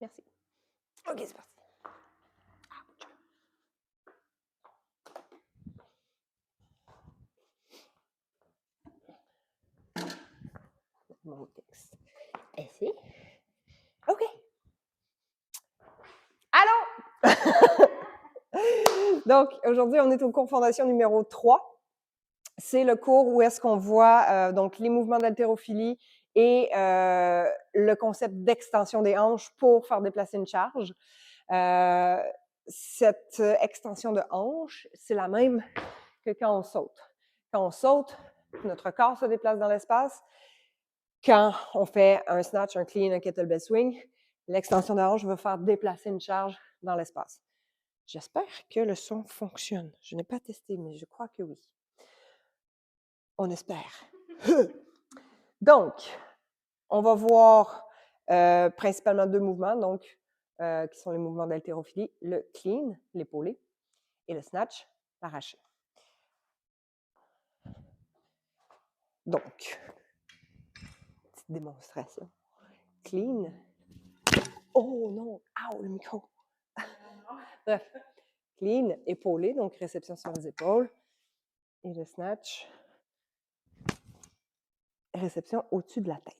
Merci. OK, c'est parti. Mon texte. Essai. OK. Allô? Donc, aujourd'hui, on est au cours Fondation numéro 3. C'est le cours où est-ce qu'on voit donc les mouvements d'haltérophilie et le concept d'extension des hanches pour faire déplacer une charge. Cette extension de hanche, c'est la même que quand on saute. Quand on saute, notre corps se déplace dans l'espace. Quand on fait un snatch, un clean, un kettlebell swing, l'extension de hanche va faire déplacer une charge dans l'espace. J'espère que le son fonctionne. Je n'ai pas testé, mais je crois que oui. On espère. Donc, on va voir principalement 2 mouvements, donc, qui sont les mouvements d'haltérophilie, le clean, l'épaulé, et le snatch, l'arraché. Donc, petite démonstration. Clean. Oh non! Ow, le micro! Bref. Clean, épaulé, donc réception sur les épaules. Et le snatch, réception au-dessus de la tête.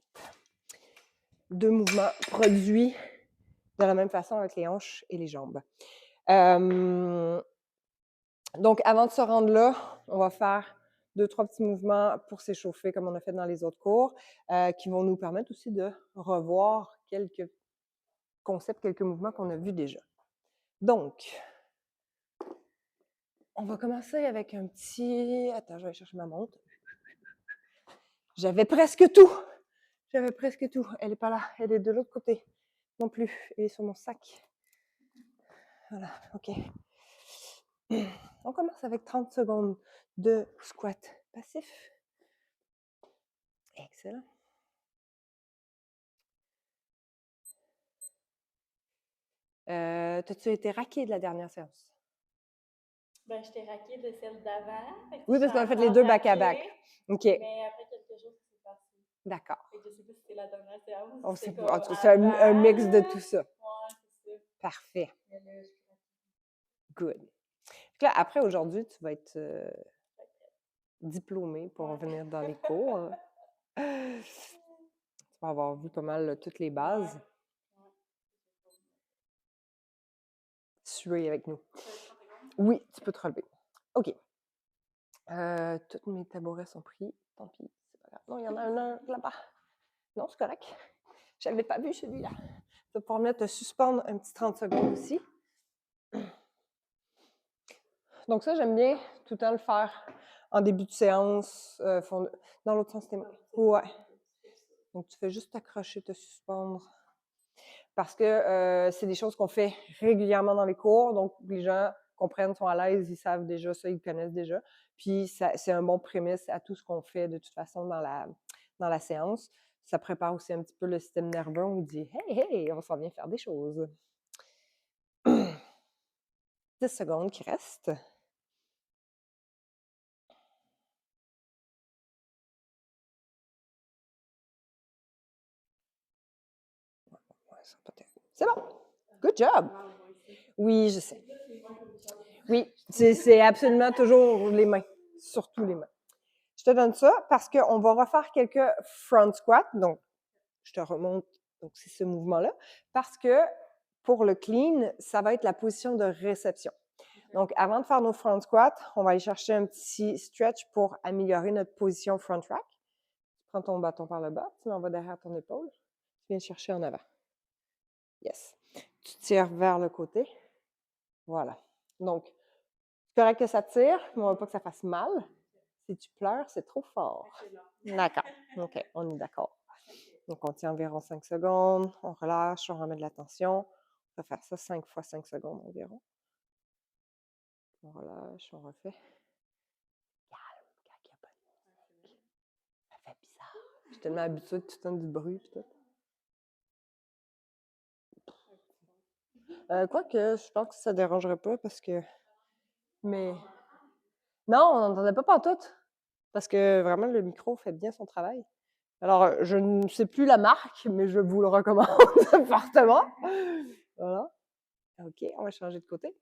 2 mouvements produits de la même façon avec les hanches et les jambes. Donc, avant de se rendre là, on va faire 2-3 petits mouvements pour s'échauffer comme on a fait dans les autres cours, qui vont nous permettre aussi de revoir quelques concepts, quelques mouvements qu'on a vus déjà. Donc, on va commencer avec un petit... Attends, je vais aller chercher ma montre. J'avais presque tout! J'avais presque tout. Elle n'est pas là. Elle est de l'autre côté. Non plus. Elle est sur mon sac. Voilà, OK. On commence avec 30 secondes de squat passif. Excellent. T'as-tu été raqué de la dernière séance? Ben, j'étais raquée de celle d'avant. Oui, parce qu'on a fait les deux back-à-back. OK. Mais après quelque chose qui s'est passé. D'accord. Fait que je sais pas si c'était la dernière séance. On sait C'était pas. En comme tout cas, c'est un mix de tout ça. Ouais, c'est ça. Parfait. Mais là, je suis Good. Donc là, après aujourd'hui, tu vas être diplômé pour venir dans les cours. Tu vas avoir vu pas mal toutes les bases. Ouais. Suez avec nous. Oui, tu peux te relever. OK. Tous mes tabourets sont pris. Tant pis, c'est pas grave. Non, il y en a un là-bas. Non, c'est correct. Je l'avais pas vu celui-là. Tu vas pouvoir te suspendre un petit 30 secondes aussi. Donc ça, j'aime bien tout le temps le faire en début de séance. Dans l'autre sens, c'était... Ouais. Donc tu fais juste t'accrocher, te suspendre. Parce que c'est des choses qu'on fait régulièrement dans les cours. Donc les gens comprennent, sont à l'aise, ils savent déjà ça, ils connaissent déjà. Puis c'est un bon prémisse à tout ce qu'on fait de toute façon dans la séance. Ça prépare aussi un petit peu le système nerveux. On dit « Hey, hey, on s'en vient faire des choses. » 10 secondes qui restent. C'est bon. Good job. Oui, je sais. Oui, c'est absolument toujours les mains. Surtout les mains. Je te donne ça parce qu'on va refaire quelques front squats. Donc, je te remonte. Donc, c'est ce mouvement-là. Parce que pour le clean, ça va être la position de réception. Donc, avant de faire nos front squats, on va aller chercher un petit stretch pour améliorer notre position front rack. Tu prends ton bâton par le bas, tu l'envoies derrière ton épaule. Tu viens chercher en avant. Yes. Tu tires vers le côté. Voilà. Donc, c'est correct que ça tire, mais on ne veut pas que ça fasse mal. Si tu pleures, c'est trop fort. D'accord. OK, on est d'accord. Donc, on tient environ 5 secondes, on relâche, on remet de la tension. On va faire ça 5 fois 5 secondes environ. On relâche, on refait. Calme, quand il n'y a pas de musique. Ça fait bizarre. Je suis tellement habituée de tout le temps du bruit et tout. Quoique, je pense que ça ne dérangerait pas parce que... Mais... Non, on n'entendait pas pantoute. Parce que vraiment, le micro fait bien son travail. Alors, je ne sais plus la marque, mais je vous le recommande fortement. Voilà. OK, on va changer de côté.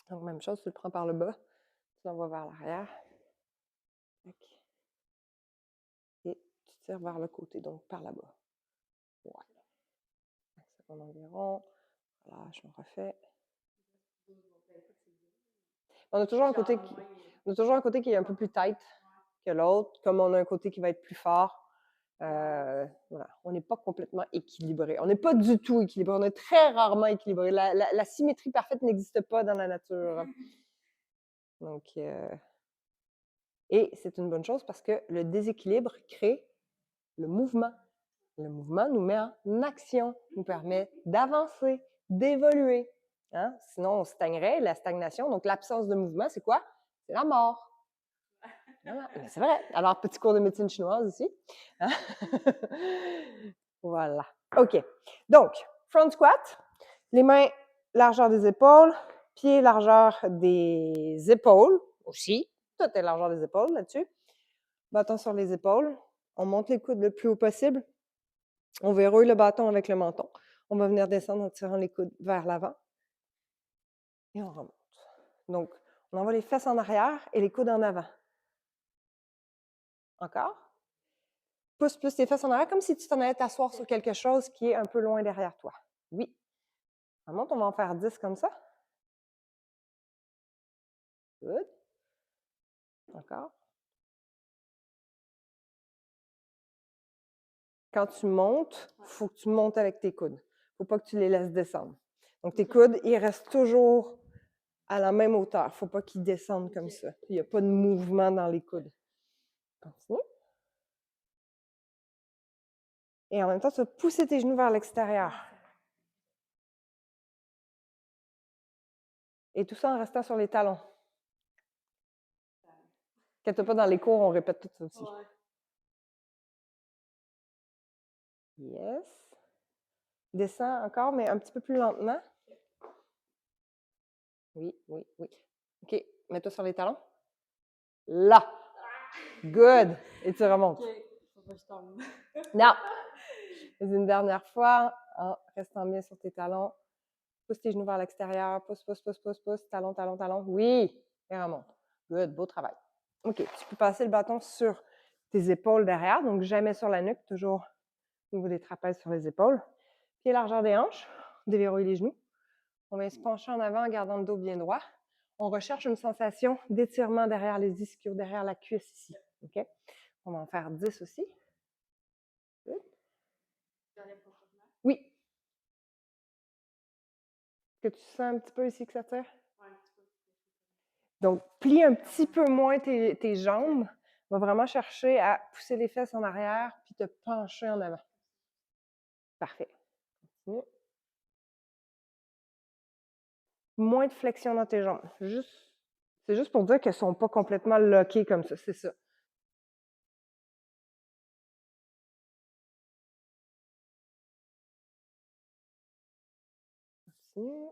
Donc, même chose, tu le prends par le bas, tu l'envoies vers l'arrière. OK. Et tu tires vers le côté, donc par là-bas. Ouais. 5 secondes environ. Voilà, je me refais. On a toujours un côté qui est un peu plus tight que l'autre, comme on a un côté qui va être plus fort. Voilà. On n'est pas complètement équilibré. On n'est pas du tout équilibré. On est très rarement équilibré. La symétrie parfaite n'existe pas dans la nature. Donc, et c'est une bonne chose parce que le déséquilibre crée le mouvement. Le mouvement nous met en action, nous permet d'avancer, d'évoluer. Hein? Sinon, on stagnerait. La stagnation, donc l'absence de mouvement, c'est quoi? C'est la mort. Voilà. Mais c'est vrai. Alors, petit cours de médecine chinoise ici. Hein? Voilà. OK. Donc, front squat. Les mains, largeur des épaules. Pieds, largeur des épaules aussi. Tout est largeur des épaules là-dessus. Bâton sur les épaules. On monte les coudes le plus haut possible. On verrouille le bâton avec le menton. On va venir descendre en tirant les coudes vers l'avant. Et on remonte. Donc, on envoie les fesses en arrière et les coudes en avant. Encore. Pousse plus tes fesses en arrière, comme si tu t'en allais t'asseoir sur quelque chose qui est un peu loin derrière toi. Oui. Remonte, on va en faire 10 comme ça. Good. Encore. Quand tu montes, il faut que tu montes avec tes coudes. Il ne faut pas que tu les laisses descendre. Donc, tes coudes, ils restent toujours à la même hauteur. Il ne faut pas qu'ils descendent comme ça. Il n'y a pas de mouvement dans les coudes. Continue. Et en même temps, tu vas pousser tes genoux vers l'extérieur. Et tout ça en restant sur les talons. Inquiète pas, dans les cours, on répète tout ça aussi. Yes. Descends encore, mais un petit peu plus lentement. Oui, oui, oui. OK, mets-toi sur les talons. Là. Good. Et tu remontes. Faut pas que je tombe. Non. Fais une dernière fois en restant bien sur tes talons. Pousse tes genoux vers l'extérieur. Pousse, pousse, pousse, pousse, pousse. Talon, talon, talon. Oui. Et remonte. Good. Beau travail. OK. Tu peux passer le bâton sur tes épaules derrière, donc jamais sur la nuque, toujours au niveau des trapèzes sur les épaules. Pied largeur des hanches. Déverrouille les genoux. On va se pencher en avant en gardant le dos bien droit. On recherche une sensation d'étirement derrière les ischios, derrière la cuisse ici. OK? On va en faire 10 aussi. Good. Oui. Est-ce que tu sens un petit peu ici que ça tire? Oui, un petit peu. Donc, plie un petit peu moins tes jambes. On va vraiment chercher à pousser les fesses en arrière puis te pencher en avant. Parfait. Continue. Moins de flexion dans tes jambes. C'est juste pour dire qu'elles ne sont pas complètement lockées comme ça. C'est ça. Continue.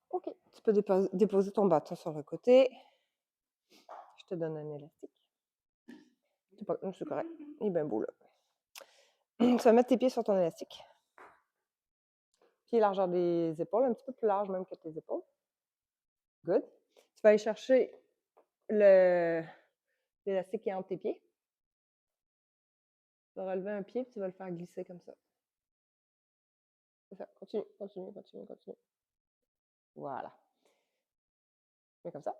OK. Tu peux déposer ton bâton sur le côté. Je te donne un élastique. C'est correct. Il est bien beau, là. Tu vas mettre tes pieds sur ton élastique. Pied largeur des épaules, un petit peu plus large même que tes épaules. Good. Tu vas aller chercher l'élastique qui est entre tes pieds. Tu vas relever un pied et tu vas le faire glisser comme ça. C'est ça. Continue, continue, continue, continue. Voilà. Fais comme ça.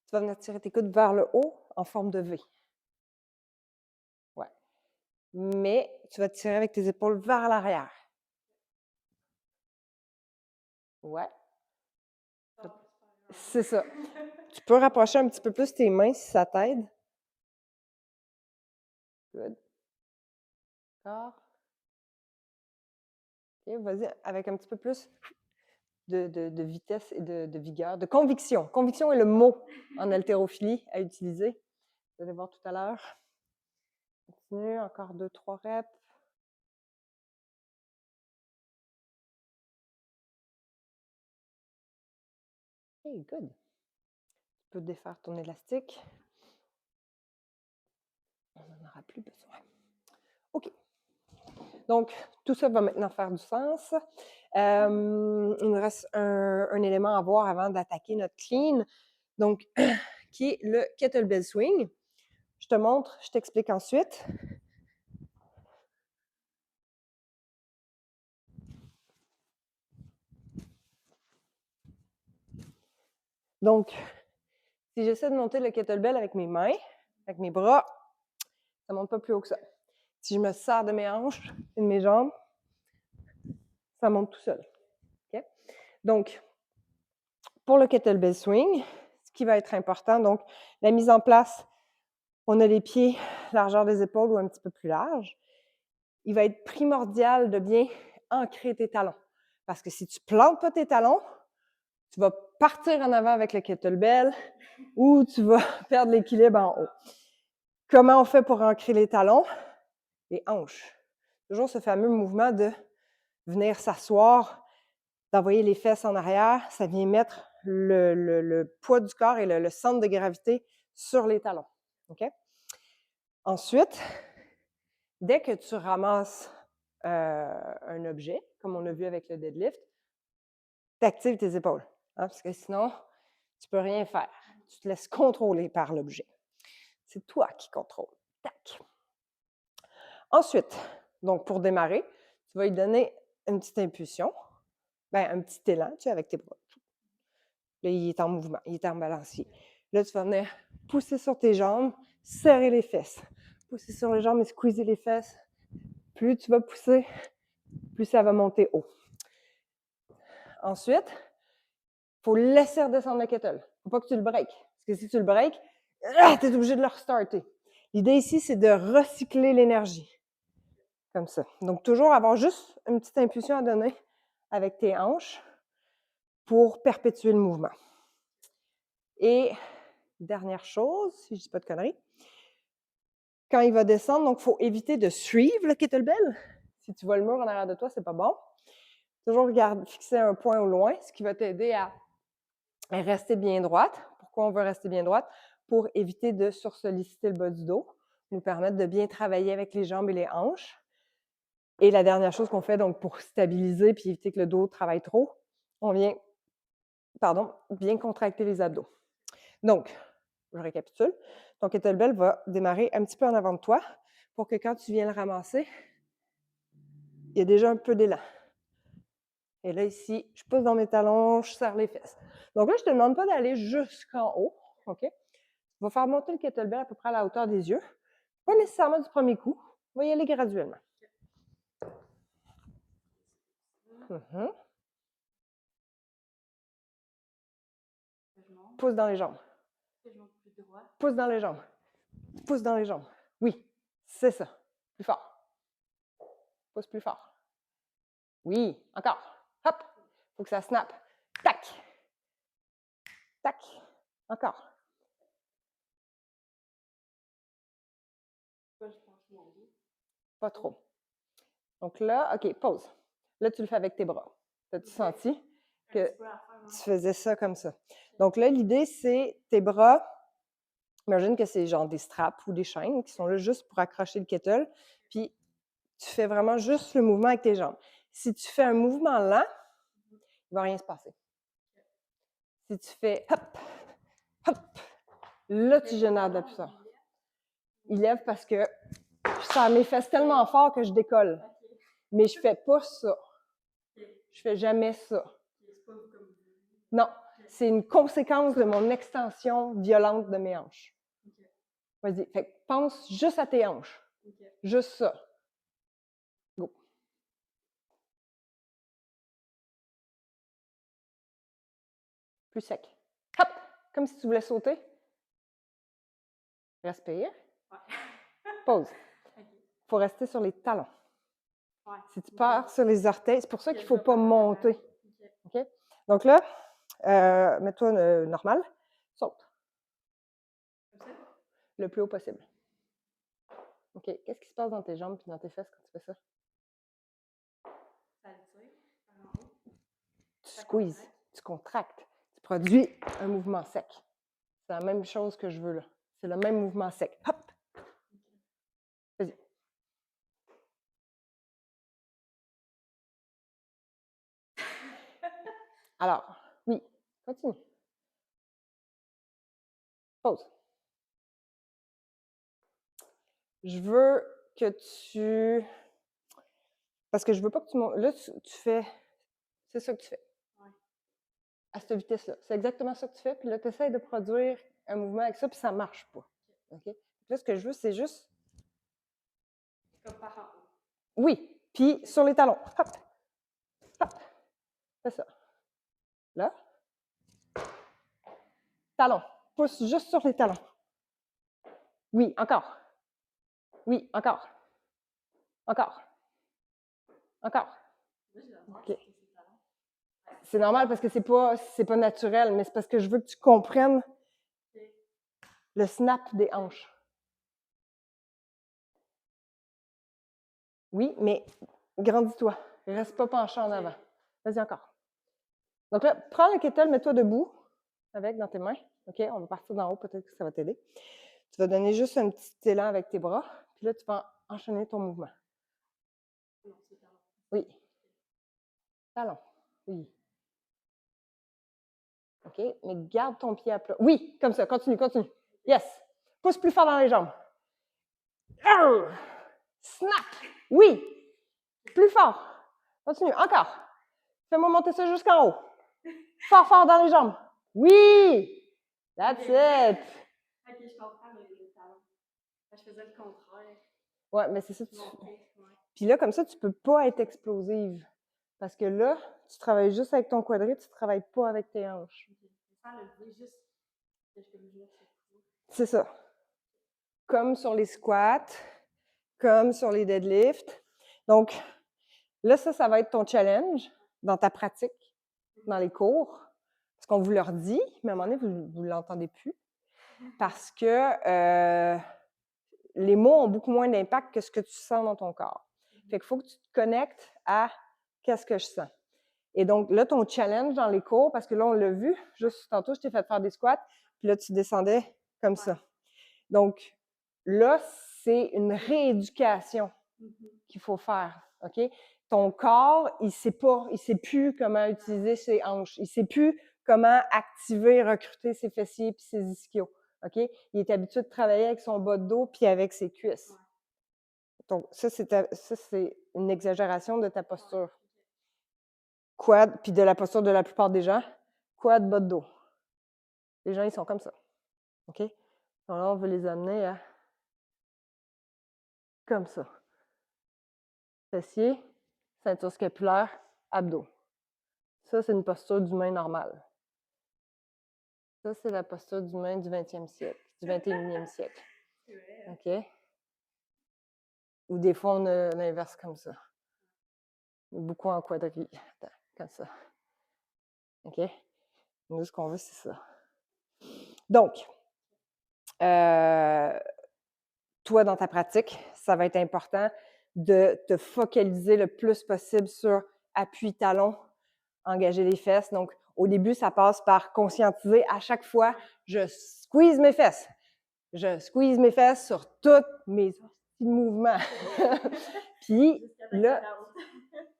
Tu vas venir tirer tes coudes vers le haut en forme de V. Ouais. Mais tu vas tirer avec tes épaules vers l'arrière. Ouais. C'est ça. Tu peux rapprocher un petit peu plus tes mains si ça t'aide. Good. Encore. OK, vas-y, avec un petit peu plus de vitesse et de vigueur, de conviction. Conviction est le mot en haltérophilie à utiliser. Vous allez voir tout à l'heure. Continue, encore 2-3 reps. OK, good. Tu peux défaire ton élastique. On n'en aura plus besoin. OK. Donc, tout ça va maintenant faire du sens. Il nous reste un élément à voir avant d'attaquer notre clean, donc, qui est le kettlebell swing. Je te montre, je t'explique ensuite. Donc, si j'essaie de monter le kettlebell avec mes mains, avec mes bras, ça ne monte pas plus haut que ça. Si je me sers de mes hanches et de mes jambes, ça monte tout seul. Okay? Donc, pour le kettlebell swing, ce qui va être important, donc, la mise en place, on a les pieds, largeur des épaules ou un petit peu plus large. Il va être primordial de bien ancrer tes talons. Parce que si tu ne plantes pas tes talons, tu vas partir en avant avec le kettlebell ou tu vas perdre l'équilibre en haut. Comment on fait pour ancrer les talons? Les hanches. Toujours ce fameux mouvement de venir s'asseoir, d'envoyer les fesses en arrière. Ça vient mettre le poids du corps et le centre de gravité sur les talons. Okay? Ensuite, dès que tu ramasses un objet, comme on a vu avec le deadlift, tu actives tes épaules. Hein, parce que sinon, tu ne peux rien faire. Tu te laisses contrôler par l'objet. C'est toi qui contrôles. Tac. Ensuite, donc pour démarrer, tu vas lui donner une petite impulsion, un petit élan, tu sais, avec tes bras. Là, il est en mouvement, il est en balancier. Là, tu vas venir pousser sur tes jambes, serrer les fesses. Pousser sur les jambes et squeezer les fesses. Plus tu vas pousser, plus ça va monter haut. Ensuite, il faut laisser redescendre le kettle. Il ne faut pas que tu le breaks. Parce que si tu le breaks, tu es obligé de le restarter. L'idée ici, c'est de recycler l'énergie. Comme ça. Donc, toujours avoir juste une petite impulsion à donner avec tes hanches pour perpétuer le mouvement. Et dernière chose, si je ne dis pas de conneries, quand il va descendre, donc il faut éviter de suivre le kettlebell. Si tu vois le mur en arrière de toi, c'est pas bon. Toujours fixer un point au loin, ce qui va t'aider à rester bien droite. Pourquoi on veut rester bien droite? Pour éviter de sursolliciter le bas du dos, nous permettre de bien travailler avec les jambes et les hanches. Et la dernière chose qu'on fait, donc pour stabiliser et éviter que le dos travaille trop, on vient, bien contracter les abdos. Donc, je récapitule. Ton kettlebell va démarrer un petit peu en avant de toi pour que quand tu viens le ramasser, il y a déjà un peu d'élan. Et là, ici, je pousse dans mes talons, je serre les fesses. Donc là, je ne te demande pas d'aller jusqu'en haut, OK? Tu vas faire monter le kettlebell à peu près à la hauteur des yeux. Pas nécessairement du premier coup. On va y aller graduellement. Pousse dans les jambes. Pousse dans les jambes. Pousse dans les jambes. Oui, c'est ça. Plus fort. Pousse plus fort. Oui, encore. Hop. Il faut que ça snap. Tac. Tac. Encore. Pas trop. Donc là, OK, pause. Là, tu le fais avec tes bras. As-tu senti que tu faisais ça comme ça? Donc là, l'idée, c'est tes bras. Imagine que c'est genre des straps ou des chaînes qui sont là juste pour accrocher le kettle. Puis, tu fais vraiment juste le mouvement avec tes jambes. Si tu fais un mouvement lent, il ne va rien se passer. Si tu fais hop, hop, là, tu génères de la puissance. Il lève parce que ça m'efface tellement fort que je décolle. Mais je ne fais pas ça. Je ne fais jamais ça. Non, c'est une conséquence de mon extension violente de mes hanches. Vas-y, fait que pense juste à tes hanches. Juste ça. Go. Plus sec. Hop! Comme si tu voulais sauter. Respire. Pause. Il faut rester sur les talons. Si tu pars sur les orteils, c'est pour ça qu'il ne faut pas monter. Okay? Donc là, mets-toi normal. Saute. Le plus haut possible. OK. Qu'est-ce qui se passe dans tes jambes et dans tes fesses quand tu fais ça? Tu squeezes, tu contractes. produis un mouvement sec. C'est la même chose que je veux là. C'est le même mouvement sec. Hop! Vas-y. Alors, oui, continue. Pause. Je veux que tu... Parce que je veux pas que tu... Là, tu fais... C'est ça que tu fais. Ouais. À cette vitesse-là. C'est exactement ça que tu fais. Puis là, tu essaies de produire un mouvement avec ça, puis ça marche pas. OK? Là, ce que je veux, c'est juste... Comme par en haut. Oui. Puis sur les talons. Hop! Hop! Fais ça. Là. Talons. Pousse juste sur les talons. Oui, encore. Oui, encore. Encore. Encore. OK. C'est normal parce que c'est pas naturel, mais c'est parce que je veux que tu comprennes le snap des hanches. Oui, mais grandis-toi. Reste pas penché en avant. Vas-y encore. Donc là, prends le kettle, mets-toi debout avec dans tes mains. OK, on va partir d'en haut, peut-être que ça va t'aider. Tu vas donner juste un petit élan avec tes bras, puis là, tu vas enchaîner ton mouvement. Oui. Talon. Oui. OK, mais garde ton pied à plat. Oui, comme ça, continue, continue. Yes. Pousse plus fort dans les jambes. Snap. Oui. Plus fort. Continue, encore. Fais-moi monter ça jusqu'en haut. Fort, fort dans les jambes. Oui. That's it. Ok, je comprends les talons. Je faisais le contraire. Ouais, mais c'est ça. Puis là, comme ça, tu peux pas être explosive. Parce que là, tu travailles juste avec ton quadri, tu travailles pas avec tes hanches. C'est ça. Comme sur les squats, comme sur les deadlifts. Donc, là, ça va être ton challenge dans ta pratique, dans les cours. Parce qu'on vous leur dit, mais à un moment donné, vous ne l'entendez plus. Parce que les mots ont beaucoup moins d'impact que ce que tu sens dans ton corps. Fait qu'il faut que tu te connectes à qu'est-ce que je sens. Et donc, là, ton challenge dans les cours, parce que là, on l'a vu, juste tantôt, je t'ai fait faire des squats, puis là, tu descendais comme ça. Donc, là, c'est une rééducation qu'il faut faire, OK? Ton corps, il sait plus comment utiliser ses hanches. Il sait plus comment activer, recruter ses fessiers puis ses ischios, OK? Il est habitué de travailler avec son bas de dos puis avec ses cuisses. Donc, ça, c'est une exagération de ta posture. Quad, puis de la posture de la plupart des gens, quad, bas de dos. Les gens, ils sont comme ça, OK? Donc là, on veut les amener à comme ça. Fessiers, ceinture scapulaire, abdos. Ça, c'est une posture d'humain normale. Ça, c'est la posture d'humain du 20e siècle, du 21e siècle. OK? Ou des fois, on inverse comme ça. Beaucoup en quadrille. Attends, comme ça. OK? Nous, ce qu'on veut, c'est ça. Donc, toi, dans ta pratique, ça va être important de te focaliser le plus possible sur appui talon, engager les fesses. Donc, au début, ça passe par conscientiser à chaque fois, je squeeze mes fesses. Je squeeze mes fesses sur tous mes mouvements. Puis là,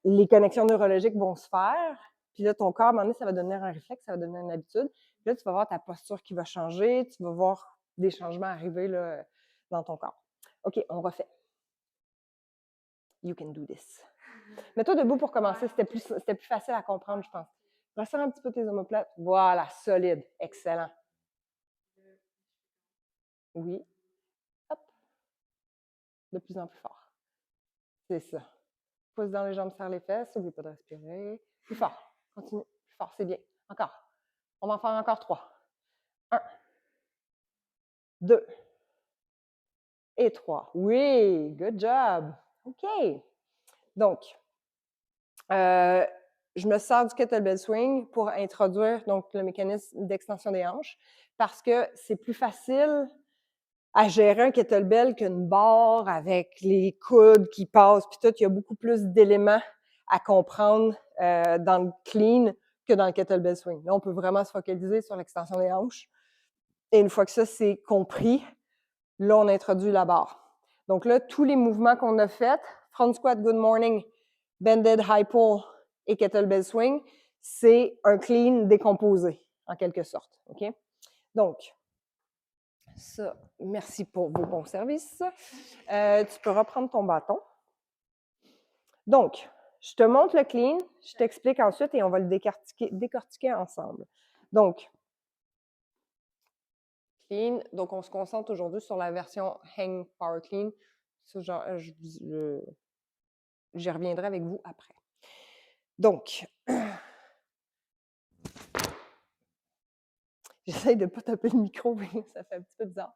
les connexions neurologiques vont se faire. Puis là, ton corps, à un moment donné, ça va devenir un réflexe, ça va devenir une habitude. Puis là, tu vas voir ta posture qui va changer, tu vas voir des changements arriver là, dans ton corps. OK, on refait. You can do this. Mets-toi debout pour commencer. C'était plus facile à comprendre, je pense. Resserre un petit peu tes omoplates. Voilà, solide. Excellent. Oui. Hop. De plus en plus fort. C'est ça. Pousse dans les jambes, serre les fesses. N'oublie pas de respirer. Plus fort. Continue. Plus fort, c'est bien. Encore. On va en faire encore 3. 1, 2 et 3. Oui, good job. OK. Donc, je me sers du kettlebell swing pour introduire donc, le mécanisme d'extension des hanches parce que c'est plus facile à gérer un kettlebell qu'une barre avec les coudes qui passent. Puis tout, il y a beaucoup plus d'éléments à comprendre dans le clean que dans le kettlebell swing. Là, on peut vraiment se focaliser sur l'extension des hanches. Et une fois que ça, c'est compris, là, on introduit la barre. Donc là, tous les mouvements qu'on a faits, front squat, good morning, bended high pull et kettlebell swing, c'est un clean décomposé, en quelque sorte. OK? Donc, ça, merci pour vos bons services. Tu peux reprendre ton bâton. Donc, je te montre le clean, je t'explique ensuite et on va le décortiquer ensemble. Donc, clean, donc on se concentre aujourd'hui sur la version hang power clean. Ça, j'y reviendrai avec vous après. Donc, j'essaye de ne pas taper le micro, mais ça fait un petit peu bizarre.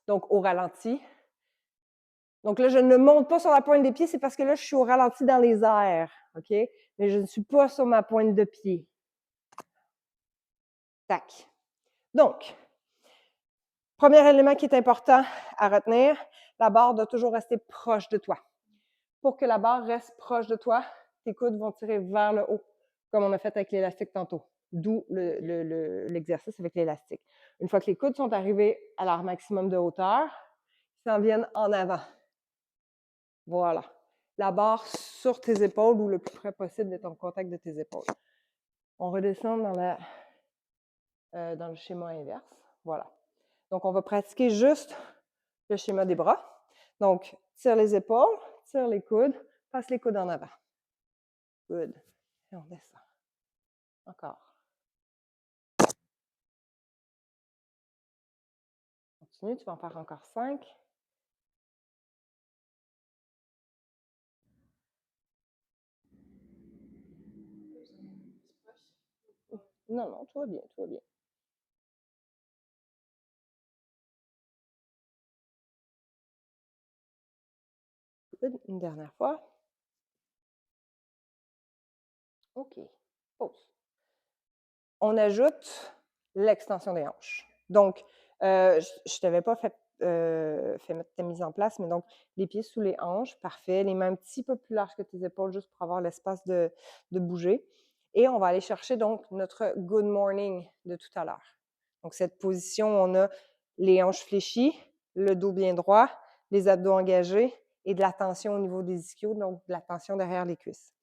Donc, au ralenti. Donc là, je ne monte pas sur la pointe des pieds, c'est parce que là, je suis au ralenti dans les airs, OK? Mais je ne suis pas sur ma pointe de pied. Tac. Donc, premier élément qui est important à retenir, la barre doit toujours rester proche de toi. Pour que la barre reste proche de toi, tes coudes vont tirer vers le haut, comme on a fait avec l'élastique tantôt. D'où l'exercice avec l'élastique. Une fois que les coudes sont arrivés à leur maximum de hauteur, ils s'en viennent en avant. Voilà. La barre sur tes épaules ou le plus près possible d'être en contact de tes épaules. On redescend dans le schéma inverse. Voilà. Donc, on va pratiquer juste le schéma des bras. Donc, tire les épaules, tire les coudes, passe les coudes en avant. Good. Et on descend. Encore. Continue, tu vas en faire encore 5. Non, non, tout va bien, tout va bien. Good. Une dernière fois. OK. Pause. On ajoute l'extension des hanches. Donc, je ne t'avais pas fait mettre ta mise en place, mais donc, les pieds sous les hanches, parfait. Les mains un petit peu plus larges que tes épaules, juste pour avoir l'espace de bouger. Et on va aller chercher donc notre good morning de tout à l'heure. Donc, cette position, on a les hanches fléchies, le dos bien droit, les abdos engagés et de la tension au niveau des ischios, donc de la tension derrière les cuisses.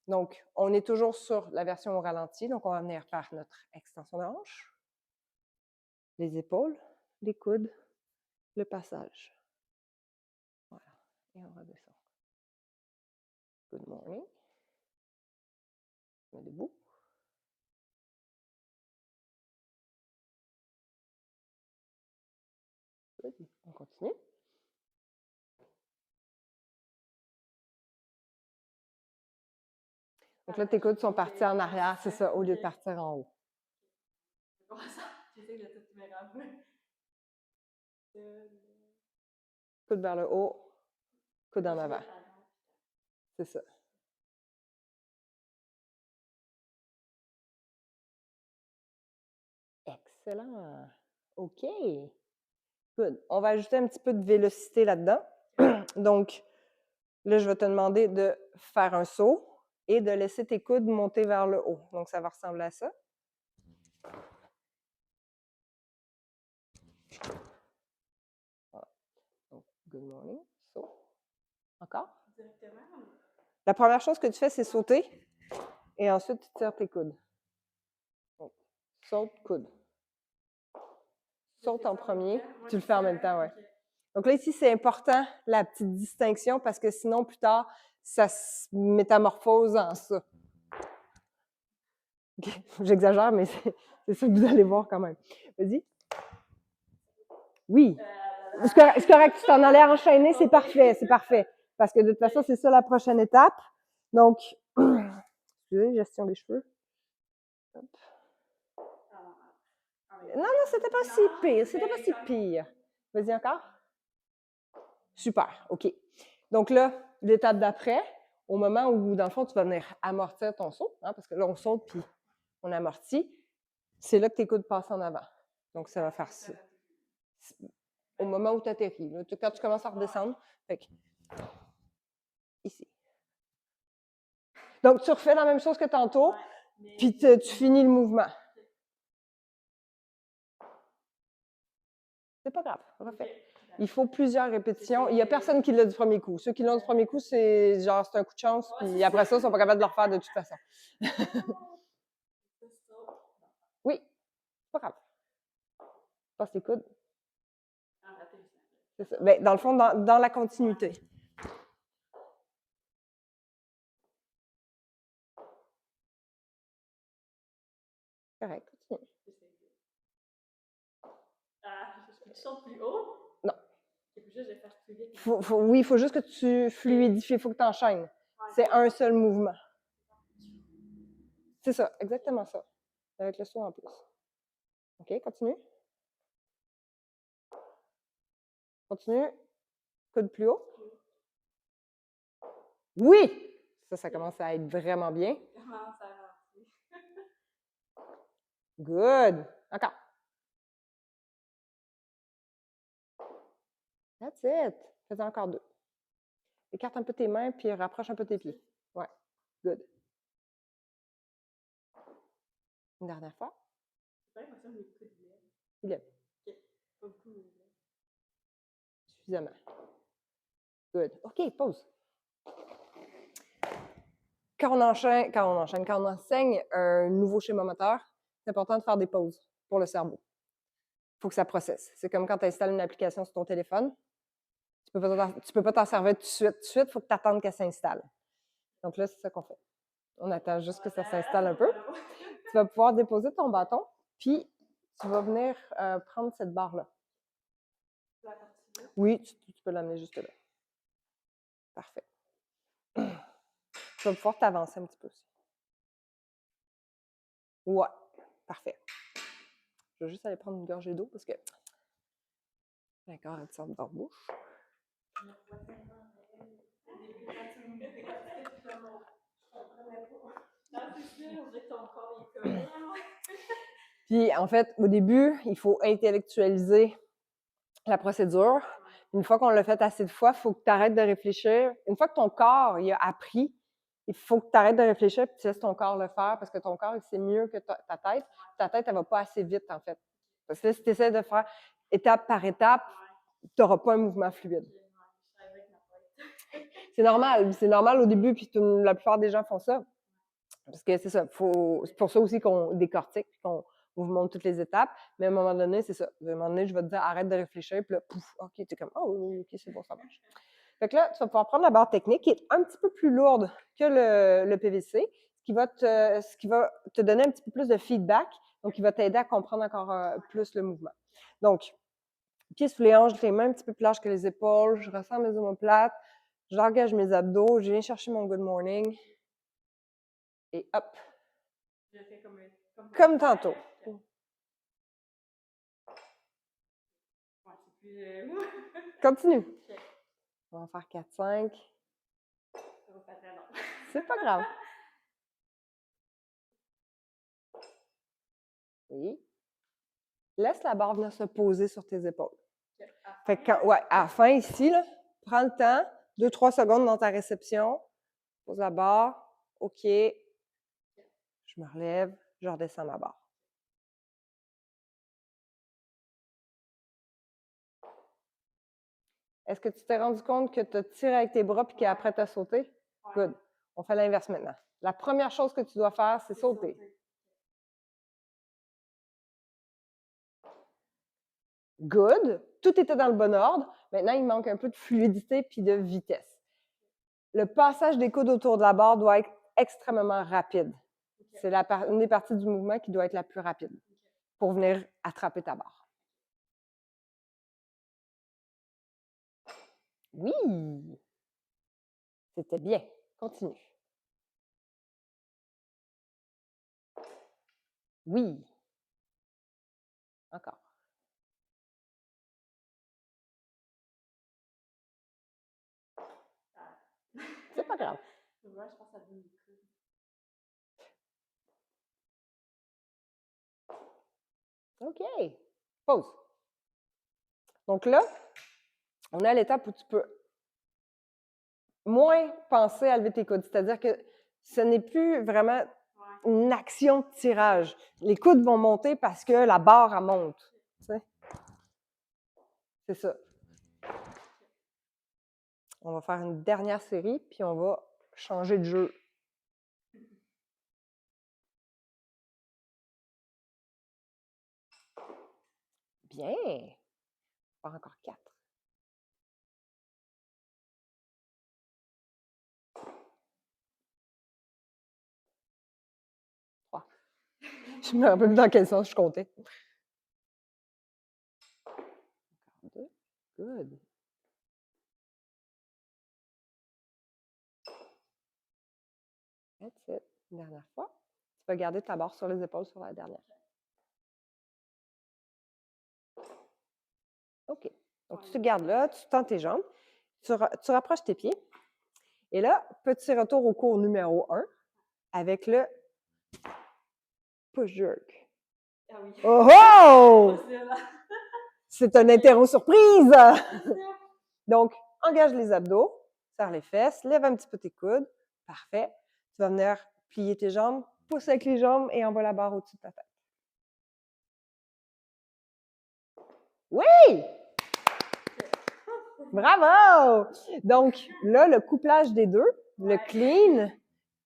Donc, on est toujours sur la version au ralenti. Donc, on va venir faire notre extension de hanche, les épaules, les coudes, le passage. Voilà. Et on redescend. Good morning. On est debout. Good. On continue. Donc là, tes coudes sont partis en arrière, c'est ça, au lieu de partir en haut. Comment ça? J'essaie de tout mettre un peu. Coude vers le haut, coude en avant. C'est ça. Excellent. OK. Good. On va ajouter un petit peu de vélocité là-dedans. Donc, là, je vais te demander de faire un saut et de laisser tes coudes monter vers le haut. Donc, ça va ressembler à ça. Voilà. Donc, good morning. Saut. Encore. Directement. La première chose que tu fais, c'est sauter. Et ensuite, tu tires tes coudes. Donc, saute, coude. Saute en premier. Tu le fais en même temps, oui. Donc là, ici, c'est important, la petite distinction, parce que sinon, plus tard, ça se métamorphose en ça. Okay. J'exagère, mais c'est ça que vous allez voir quand même. Vas-y. Oui. C'est correct, tu t'en allais enchaîner, c'est parfait, c'est parfait. Parce que de toute façon, c'est ça la prochaine étape. Donc, excusez, gestion des cheveux. Hop. Non, c'était pas si pire, c'était pas si pire. Vas-y encore. Super, OK. Donc là, l'étape d'après, au moment où, dans le fond, tu vas venir amortir ton saut, hein, parce que là, on saute puis on amortit, c'est là que tes coudes passent en avant. Donc, ça va faire ça. Au moment où tu atterris. Là, quand tu commences à redescendre, fait que, ici. Donc, tu refais la même chose que tantôt, puis tu finis le mouvement. C'est pas grave, refais. Il faut plusieurs répétitions. Il n'y a personne qui l'a du premier coup. Ceux qui l'ont du premier coup, c'est genre, c'est un coup de chance, puis après ça, ils sont pas capables de le refaire de toute façon. Oui, c'est pas grave. Passe les coudes. C'est ça. Ben, dans le fond, dans la continuité. Correct, continue. Tu sautes plus haut? Non. Il faut juste que je fasse plus vite. Oui, il faut juste que tu fluidifies, il faut que tu enchaînes. C'est un seul mouvement. C'est ça, exactement ça. Avec le saut en plus. OK, continue. Continue. Coude plus haut. Oui! Ça commence à être vraiment bien. Comment ça va? Good. Encore. That's it. Fais-en encore deux. Écarte un peu tes mains, puis rapproche un peu tes pieds. Ouais. Good. Une dernière fois. C'est pas l'impression que mes coudes lèvent. Il lève. OK. Pas beaucoup. Suffisamment. Good. OK, pause. Quand on enseigne un nouveau schéma moteur, c'est important de faire des pauses pour le cerveau. Il faut que ça processe. C'est comme quand tu installes une application sur ton téléphone. Tu ne peux pas t'en servir tout de suite. Il faut que tu attendes qu'elle s'installe. Donc là, c'est ça qu'on fait. On attend juste que ça s'installe un peu. Tu vas pouvoir déposer ton bâton, puis tu vas venir prendre cette barre-là. Oui, tu peux l'amener juste là. Parfait. Tu vas pouvoir t'avancer un petit peu aussi. Ouais, parfait. Je vais juste aller prendre une gorgée d'eau parce que j'ai encore une sorte dans la bouche. Puis, en fait, au début, il faut intellectualiser la procédure. Une fois qu'on l'a fait assez de fois, il faut que tu arrêtes de réfléchir. Une fois que ton corps il a appris, il faut que tu arrêtes de réfléchir et que tu laisses ton corps le faire parce que ton corps, c'est mieux que ta tête. Ta tête, elle ne va pas assez vite, en fait. Parce que là, si tu essaies de faire étape par étape, tu n'auras pas un mouvement fluide. C'est normal au début, puis la plupart des gens font ça. Parce que c'est ça, c'est pour ça aussi qu'on décortique, puis qu'on vous montre toutes les étapes. Mais à un moment donné, c'est ça. À un moment donné, je vais te dire, arrête de réfléchir, puis là, pouf, OK, t'es comme, oh, OK, c'est bon, ça marche. Fait que là, tu vas pouvoir prendre la barre technique qui est un petit peu plus lourde que le PVC, ce qui va te donner un petit peu plus de feedback, donc qui va t'aider à comprendre encore plus le mouvement. Donc, pieds sous les hanches, les mains un petit peu plus larges que les épaules, je ressens mes omoplates, j'engage mes abdos, je viens chercher mon good morning, et hop. Je fais comme tantôt. Ouais, c'est plus... Continue. Okay. On va en faire 4-5. Ça va pas très long. C'est pas grave. Oui. Laisse la barre venir se poser sur tes épaules. Okay. Fait que à la fin, ici, là, prends le temps, 2-3 secondes dans ta réception, pose la barre, OK, je me relève, je redescends ma barre. Est-ce que tu t'es rendu compte que tu as tiré avec tes bras et qu'après tu as sauté? Ouais. Good. On fait l'inverse maintenant. La première chose que tu dois faire, c'est sauter. Good. Tout était dans le bon ordre. Maintenant, il manque un peu de fluidité puis de vitesse. Le passage des coudes autour de la barre doit être extrêmement rapide. Okay. C'est une des parties du mouvement qui doit être la plus rapide pour venir attraper ta barre. Oui! C'était bien. Continue. Oui. Encore. C'est pas grave. Moi, je pense que ça donne des coups. OK. Pause. Donc là, on est à l'étape où tu peux moins penser à lever tes coudes. C'est-à-dire que Ce n'est plus vraiment une action de tirage. Les coudes vont monter parce que la barre, elle monte. Tu sais? C'est ça. On va faire une dernière série, puis on va changer de jeu. Bien! On va faire encore 4. Je me rappelle plus dans quel sens je comptais. Encore 2. Good. That's it. Une dernière fois. Tu peux garder ta barre sur les épaules sur la dernière. OK. Donc, tu te gardes là, tu tends tes jambes, tu rapproches tes pieds. Et là, petit retour au cours numéro 1 avec le push jerk. Ah oui. Oh oh! C'est un interro surprise! Donc, engage les abdos, serre les fesses, lève un petit peu tes coudes. Parfait. Tu vas venir plier tes jambes, pousse avec les jambes et envoie la barre au-dessus de ta tête. Oui! Bravo! Donc, là, le couplage des deux, le clean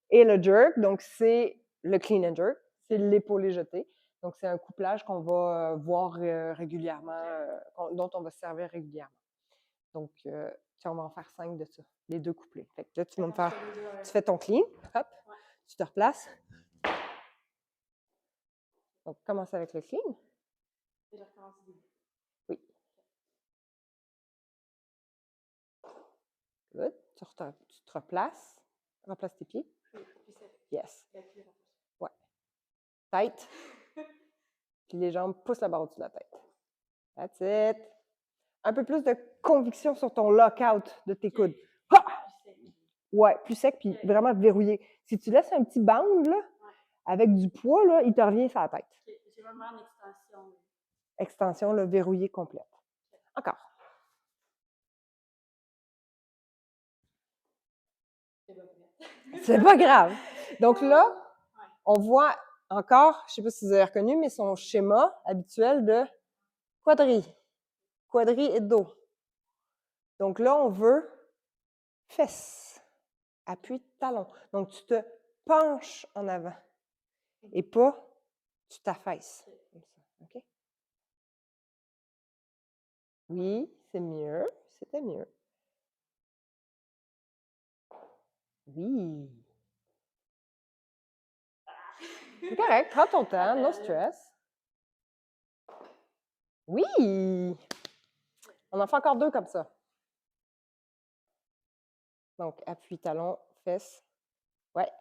et le jerk, donc c'est le clean and jerk, c'est l'épaulé jeté. Donc, c'est un couplage qu'on va voir régulièrement, dont on va se servir régulièrement. Donc, on va en faire 5 de ça, les deux couplés. Fait que là, tu vas me faire, tu fais ton clean, hop, tu te replaces. Donc, commence avec le clean. Et je recommence du début. Oui. Good. Tu te replaces. Replace tes pieds. Yes. Ouais. Tête. Puis les jambes poussent la barre au-dessus de la tête. That's it. Un peu plus de conviction sur ton lockout de tes coudes. Ha! Ouais, plus sec, puis vraiment verrouillé. Si tu laisses un petit bound, là, avec du poids, là, il te revient sur la tête. J'ai vraiment une extension. Extension, là, verrouillée complète. Encore. C'est pas grave. Donc là, on voit encore, je ne sais pas si vous avez reconnu, mais son schéma habituel de quadri et dos. Donc là, on veut fesses, appui, talon. Donc, tu te penches en avant et pas tu t'affaisses. Comme ça, OK? Oui, c'est mieux. C'était mieux. Oui. C'est correct. Prends ton temps. No stress. Oui! On en fait encore 2 comme ça. Donc, appui, talon, fesses. Ouais.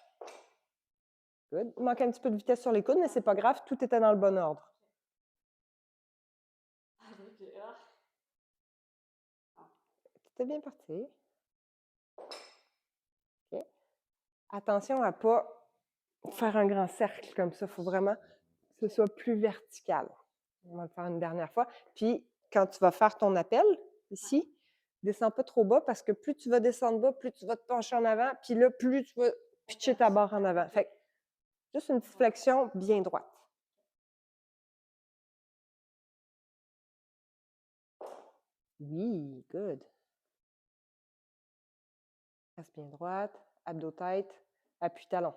Good. Il manque un petit peu de vitesse sur les coudes, mais c'est pas grave. Tout était dans le bon ordre. C'était bien parti. OK. Attention à ne pas faire un grand cercle comme ça. Il faut vraiment que ce soit plus vertical. On va le faire une dernière fois. Puis, quand tu vas faire ton appel, ici, descends pas trop bas parce que plus tu vas descendre bas, plus tu vas te pencher en avant. Puis là, plus tu vas pitcher ta barre en avant. Fait que, juste une petite flexion bien droite. Oui, good. Reste bien droite, abdos tête, appui talon.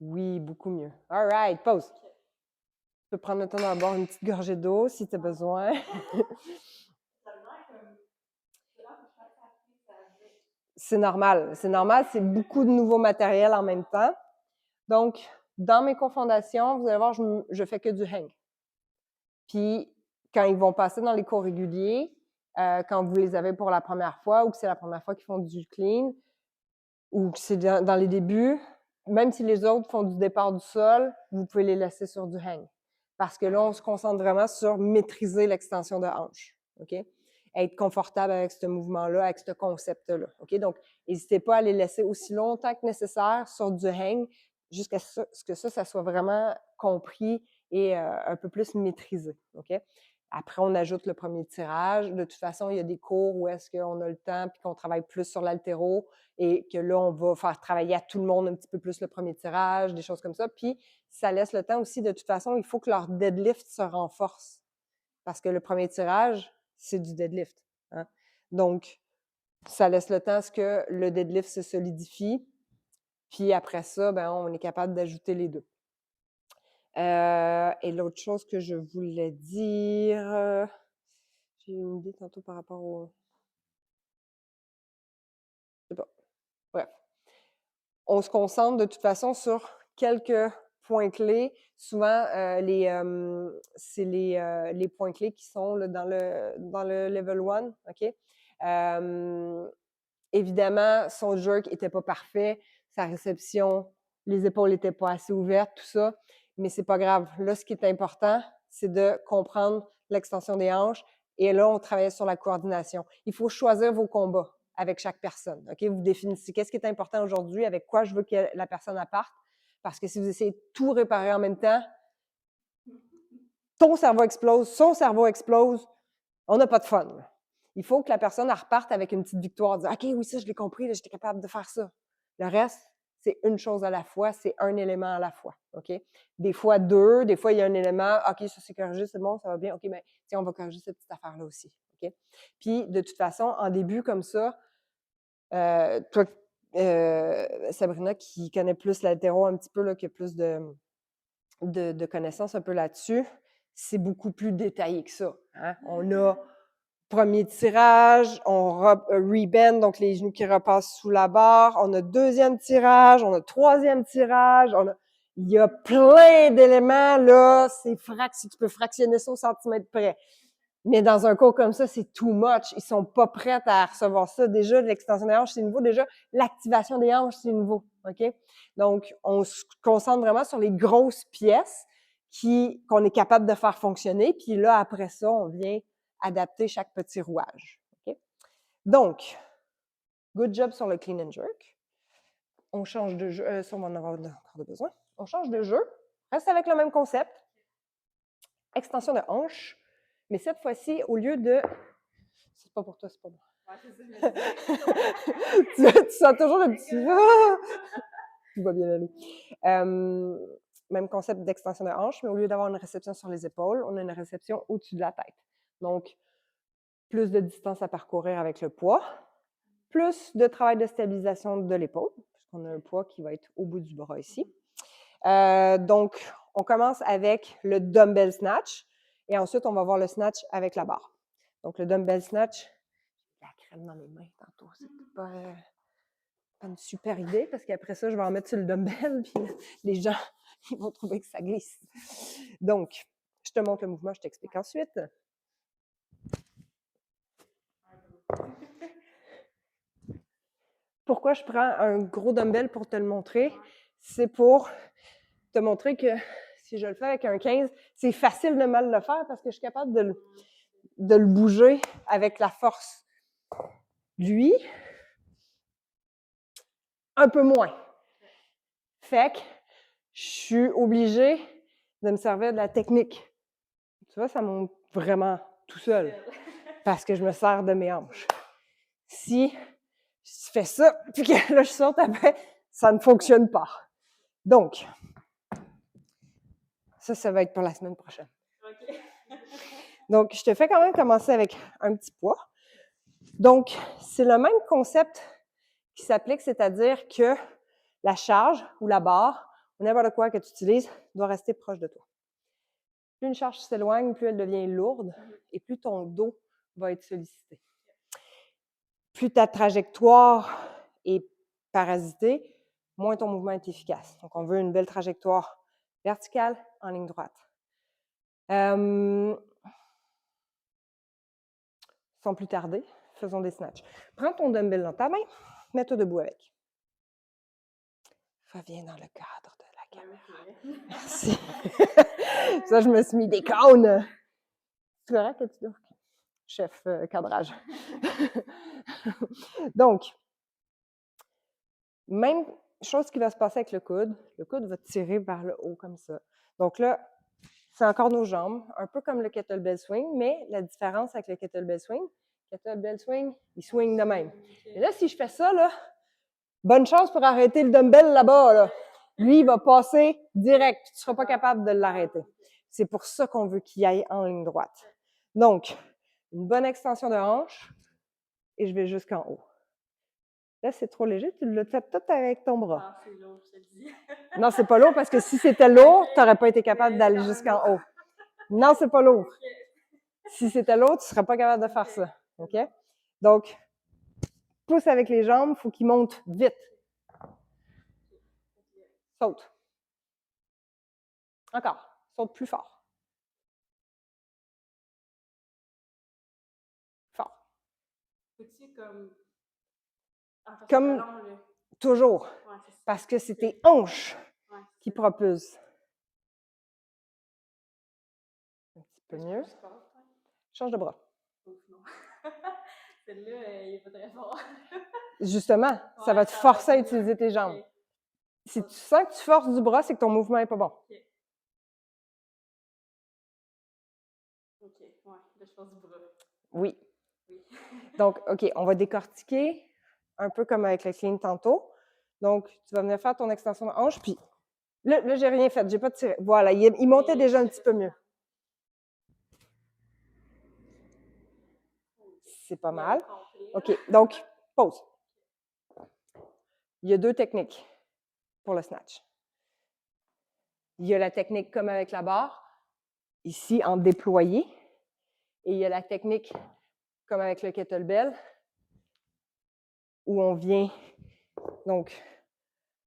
Oui, beaucoup mieux. All right, pause. Tu peux prendre le temps d'en boire une petite gorgée d'eau si tu as besoin. C'est normal, c'est beaucoup de nouveaux matériels en même temps. Donc, dans mes confondations, vous allez voir, je fais que du hang. Puis, quand ils vont passer dans les cours réguliers, quand vous les avez pour la première fois ou que c'est la première fois qu'ils font du clean, ou que c'est dans les débuts, même si les autres font du départ du sol, vous pouvez les laisser sur du hang. Parce que là, on se concentre vraiment sur maîtriser l'extension de hanche. OK? Être confortable avec ce mouvement-là, avec ce concept-là. OK? Donc, n'hésitez pas à les laisser aussi longtemps que nécessaire sur du hang jusqu'à ce que ça soit vraiment compris et un peu plus maîtrisé. OK? Après, on ajoute le premier tirage. De toute façon, il y a des cours où est-ce qu'on a le temps puis qu'on travaille plus sur l'haltéro et que là, on va faire travailler à tout le monde un petit peu plus le premier tirage, des choses comme ça. Puis, ça laisse le temps aussi, de toute façon, il faut que leur deadlift se renforce. Parce que le premier tirage, c'est du deadlift. Hein? Donc, ça laisse le temps à ce que le deadlift se solidifie. Puis après ça, ben, on est capable d'ajouter les deux. Et l'autre chose que je voulais dire, j'ai eu une idée tantôt par rapport au... Je sais pas. Bref. On se concentre de toute façon sur quelques points clés. Souvent, c'est les points clés qui sont là, dans le level 1. OK? Évidemment, son jerk n'était pas parfait, sa réception, les épaules n'étaient pas assez ouvertes, tout ça, mais c'est pas grave. Là, ce qui est important, c'est de comprendre l'extension des hanches et là, on travaille sur la coordination. Il faut choisir vos combats avec chaque personne. OK? Vous définissez qu'est-ce qui est important aujourd'hui, avec quoi je veux que la personne parte, parce que si vous essayez de tout réparer en même temps, ton cerveau explose, son cerveau explose, on n'a pas de fun. Là. Il faut que la personne reparte avec une petite victoire, dire « OK, oui, ça, je l'ai compris, j'étais capable de faire ça. » Le reste, c'est une chose à la fois, c'est un élément à la fois. OK? Des fois, deux, des fois, il y a un élément, OK, ça c'est corrigé, c'est bon, ça va bien, OK, mais tiens, on va corriger cette petite affaire-là aussi. OK? Puis, de toute façon, en début comme ça, toi, Sabrina, qui connaît plus l'haltéro un petit peu, là, qui a plus de connaissances un peu là-dessus, c'est beaucoup plus détaillé que ça. Hein? On a premier tirage, on rebend, donc les genoux qui repassent sous la barre. On a deuxième tirage, on a troisième tirage. Il y a plein d'éléments, là. Si tu peux fractionner ça au centimètre près. Mais dans un cours comme ça, c'est too much. Ils sont pas prêts à recevoir ça. Déjà, l'extension des hanches, c'est nouveau. Déjà, l'activation des hanches, c'est nouveau. OK? Donc, on se concentre vraiment sur les grosses pièces qu'on est capable de faire fonctionner. Puis là, après ça, on vient adapter chaque petit rouage. Okay? Donc, good job sur le clean and jerk. On change de jeu. Ça, on va en avoir encore de besoin. On change de jeu. Reste avec le même concept. Extension de hanche. Mais cette fois-ci, au lieu de... C'est pas pour toi, c'est pour moi. Ouais, c'est ça, tu sens toujours le petit... Tout va bien aller. Même concept d'extension de hanche, mais au lieu d'avoir une réception sur les épaules, on a une réception au-dessus de la tête. Donc, plus de distance à parcourir avec le poids, plus de travail de stabilisation de l'épaule, puisqu'on a un poids qui va être au bout du bras ici. Donc, on commence avec le dumbbell snatch et ensuite, on va voir le snatch avec la barre. Donc, le dumbbell snatch, j'ai la crème dans mes mains tantôt, c'est pas une super idée parce qu'après ça, je vais en mettre sur le dumbbell puis les gens, ils vont trouver que ça glisse. Donc, je te montre le mouvement, je t'explique ensuite. Pourquoi je prends un gros dumbbell pour te le montrer? C'est pour te montrer que si je le fais avec un 15, c'est facile de mal le faire parce que je suis capable de le bouger avec la force. Lui, un peu moins. Fait que je suis obligée de me servir de la technique. Tu vois, ça monte vraiment tout seul parce que je me sers de mes hanches. Si je fais ça, puis que là, je saute après, ça ne fonctionne pas. Donc, ça va être pour la semaine prochaine. Okay. Donc, je te fais quand même commencer avec un petit poids. Donc, c'est le même concept qui s'applique, c'est-à-dire que la charge ou la barre, ou n'importe quoi que tu utilises, doit rester proche de toi. Plus une charge s'éloigne, plus elle devient lourde et plus ton dos va être sollicité. Plus ta trajectoire est parasitée, moins ton mouvement est efficace. Donc, on veut une belle trajectoire verticale en ligne droite. Sans plus tarder, faisons des snatchs. Prends ton dumbbell dans ta main, mets-toi debout avec. Reviens dans le cadre de la caméra. Merci. Ça, je me suis mis des cônes. C'est correct que tu dois? Chef cadrage. Donc, même chose qui va se passer avec le coude. Le coude va tirer vers le haut comme ça. Donc là, c'est encore nos jambes, un peu comme le kettlebell swing, mais la différence avec le kettlebell swing, il swing de même. Et là, si je fais ça, là, bonne chance pour arrêter le dumbbell là-bas, là. Lui, il va passer direct. Tu ne seras pas capable de l'arrêter. C'est pour ça qu'on veut qu'il aille en ligne droite. Donc, une bonne extension de hanche et je vais jusqu'en haut. Là, c'est trop léger. Tu l'as fait tout avec ton bras. Ah, c'est lourd, je te le dis. Non, c'est pas lourd parce que si c'était lourd, tu n'aurais pas été capable d'aller jusqu'en haut. Non, c'est pas lourd. Si c'était lourd, tu ne serais pas capable de faire ça. OK? Donc, pousse avec les jambes, il faut qu'il monte vite. Saute. Encore. Saute plus fort. Fort. Faut-tu comme. Comme toujours. Ouais, Parce que c'est tes hanches qui propulsent. Un petit peu mieux. Change de bras. Non. Celle-là, il est pas très fort. Justement, ça va te forcer à utiliser tes jambes. Okay. Si tu sens que tu forces du bras, c'est que ton mouvement n'est pas bon. OK. OK, ouais, là, je force du bras. Oui. Donc, OK, on va décortiquer un peu comme avec le clean tantôt. Donc, tu vas venir faire ton extension de hanche, puis là j'ai rien fait, j'ai pas tiré. Voilà, il montait déjà un petit peu mieux. C'est pas mal. OK, donc, pause. Il y a 2 techniques pour le snatch. Il y a la technique comme avec la barre, ici en déployé, et il y a la technique comme avec le kettlebell, où on vient donc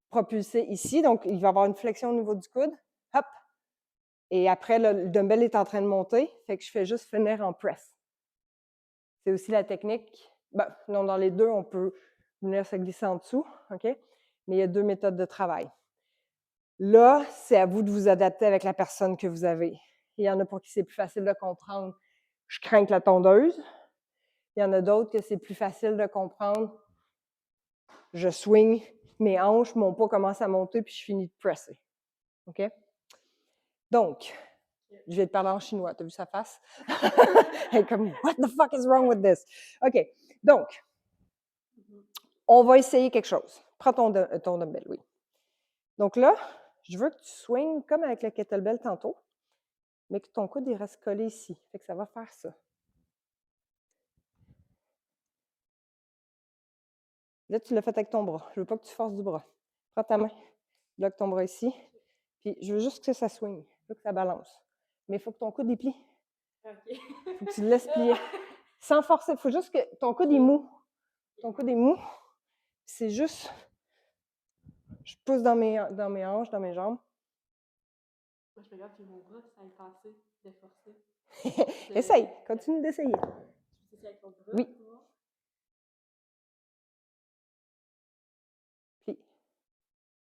propulser ici. Donc, il va y avoir une flexion au niveau du coude. Hop! Et après, le dumbbell est en train de monter, fait que je fais juste finir en press. C'est aussi la technique. Ben, non, dans les deux, on peut venir se glisser en dessous, OK? Mais il y a 2 méthodes de travail. Là, c'est à vous de vous adapter avec la personne que vous avez. Il y en a pour qui c'est plus facile de comprendre. Je crains que la tondeuse. Il y en a d'autres que c'est plus facile de comprendre. Je swing, mes hanches, mon poids commence à monter, puis je finis de presser. OK? Donc, je vais te parler en chinois. T'as vu sa face? Elle est comme, what the fuck is wrong with this? OK. Donc, on va essayer quelque chose. Prends ton dumbbell, oui. Donc là, je veux que tu swings comme avec le kettlebell tantôt, mais que ton coude il reste collé ici. Fait que ça va faire ça. Là, tu l'as fait avec ton bras. Je veux pas que tu forces du bras. Prends ta main, bloque ton bras ici, puis je veux juste que ça swing. Je veux que ça balance. Mais il faut que ton coude il plie. OK. Il faut que tu le laisses plier. Sans forcer. Il faut juste que ton coude est mou. Ton coude est mou. C'est juste... Je pousse dans mes hanches, dans mes jambes. Moi, je regarde que mon bras, ça est passé de forcer. Essaye. Continue d'essayer. Je sais avec ton bras. Oui. Plie.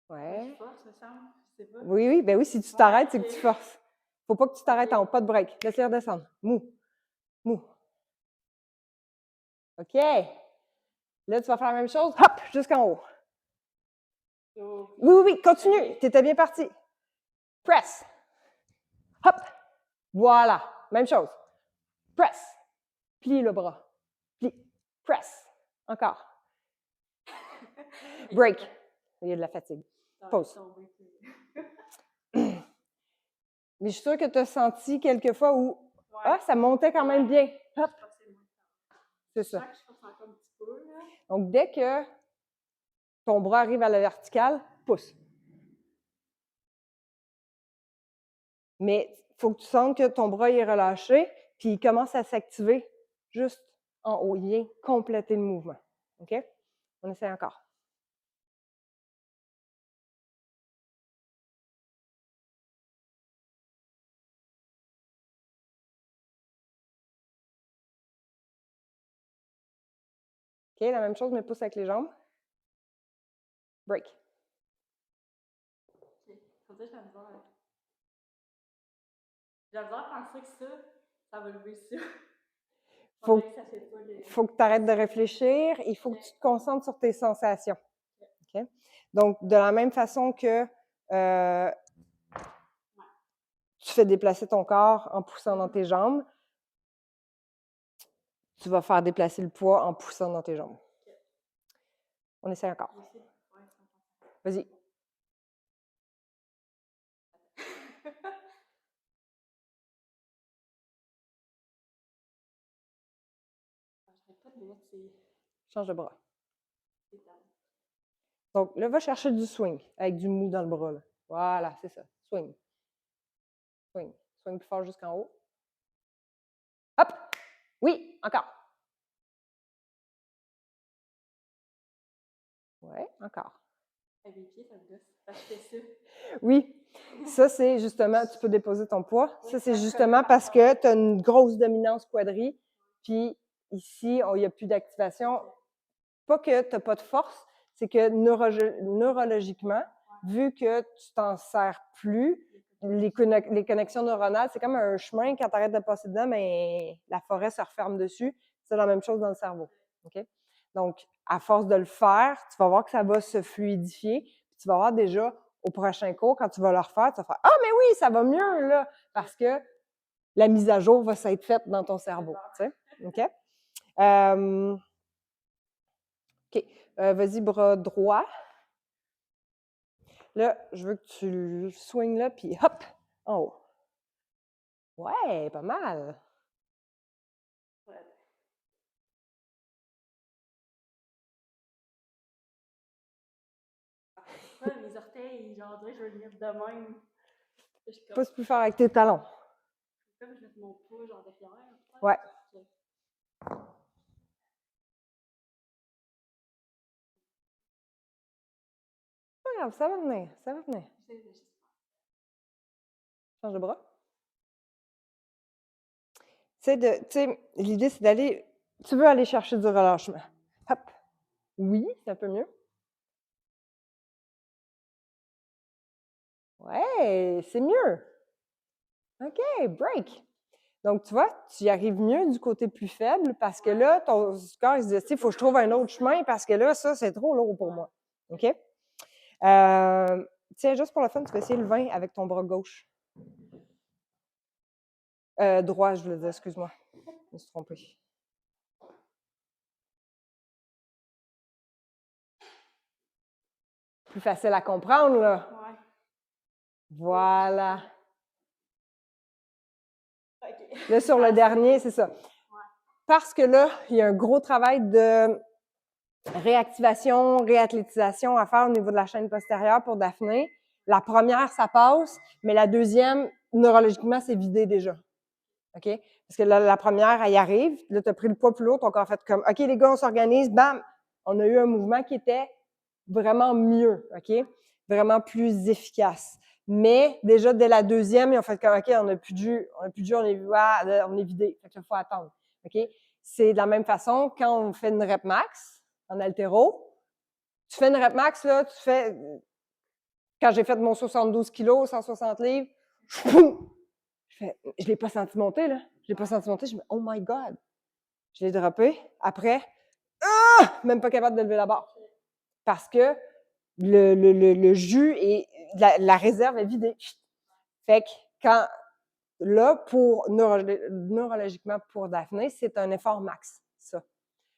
Ouais. Je force, me semble. Je sais pas. Oui, oui. Ben oui, si tu t'arrêtes, c'est que tu forces. Faut pas que tu t'arrêtes en haut. Pas de break. Laisse-les redescendre. Mou. Mou. OK. Là, tu vas faire la même chose. Hop, jusqu'en haut. Oh. Oui, oui, oui, continue. Tu étais bien parti. Press. Hop. Voilà. Même chose. Press. Plie le bras. Plie. Press. Encore. Break. Il y a de la fatigue. Pause. Mais je suis sûre que tu as senti quelquefois où ah, ça montait quand même bien. Hop. C'est ça. Donc, dès que ton bras arrive à la verticale, pousse. Mais il faut que tu sentes que ton bras est relâché, puis il commence à s'activer juste en haut. Il vient compléter le mouvement. OK? On essaie encore. OK, la même chose, mais pousse avec les jambes. Break. OK. Faut dire, j'ai la misère à penser que ça va lever ça. Faut que tu arrêtes de réfléchir. Il faut que tu te concentres sur tes sensations. OK? Donc, de la même façon que tu fais déplacer ton corps en poussant dans tes jambes. Tu vas faire déplacer le poids en poussant dans tes jambes. On essaie encore. Vas-y. Change de bras. Donc, là, va chercher du swing avec du mou dans le bras. Là. Voilà, c'est ça. Swing. Swing. Swing plus fort jusqu'en haut. Hop! Oui, encore. Oui, encore. Avec les pieds, ça me gosse. Parce que je fais ça. Oui, ça, c'est justement, tu peux déposer ton poids. Ça, c'est justement parce que tu as une grosse dominance quadri. Puis ici, il n'y a plus d'activation. Pas que tu n'as pas de force, c'est que neurologiquement, vu que tu t'en sers plus, les connexions neuronales, c'est comme un chemin, quand tu arrêtes de passer dedans, mais la forêt se referme dessus. C'est la même chose dans le cerveau. Okay? Donc, à force de le faire, tu vas voir que ça va se fluidifier. Puis tu vas voir déjà, au prochain cours, quand tu vas le refaire, tu vas faire « Ah, mais oui, ça va mieux, là! » Parce que la mise à jour va s'être faite dans ton cerveau. Tu sais? OK? OK. Vas-y, bras droit. Là, je veux que tu le swings là, puis hop, en haut. Ouais, pas mal. Ouais. Ouais, mes orteils, genre, on dirait que je veux venir de même. Je suis comme, Pousse plus fort avec tes talons. comme je mets mon poids, genre, derrière. Ouais. Pas grave, ça va venir, ça va venir. Change de bras. Tu sais, l'idée, c'est d'aller, tu veux aller chercher du relâchement. Hop. Oui, c'est un peu mieux. Ouais, c'est mieux. OK, break. Donc, tu vois, tu y arrives mieux du côté plus faible parce que là, ton corps, il se dit, il faut que je trouve un autre chemin parce que là, ça, c'est trop lourd pour moi. OK? Tiens, juste pour le fun, tu vas essayer le 20 avec ton bras gauche. Droit, je voulais dire, excuse-moi. Je me suis trompée. Plus facile à comprendre, là. Ouais. Voilà. OK. Là, sur le dernier, c'est ça. Parce que là, il y a un gros travail de réactivation, réathlétisation à faire au niveau de la chaîne postérieure pour Daphné. La première, ça passe, mais la deuxième, neurologiquement, c'est vidé déjà. OK? Parce que la première, elle y arrive. Là, tu as pris le poids plus lourd, ton corps fait comme OK, les gars, on s'organise, bam! On a eu un mouvement qui était vraiment mieux, OK? Vraiment plus efficace. Mais déjà, dès la deuxième, ils ont fait comme OK, on n'a plus de jus, on est vidé. Fait qu'il faut attendre. OK? C'est de la même façon quand on fait une rep max en haltéro. Tu fais une rep max, là, tu fais. Quand j'ai fait mon 72 kilos, 160 livres, je ne l'ai pas senti monter, là. Je l'ai pas senti monter. Je me dis, oh my God! Je l'ai droppé. Après, même pas capable de lever la barre. Parce que le jus et la réserve est vidée. Fait que quand, là, pour neurologiquement, pour Daphné, c'est un effort max, ça.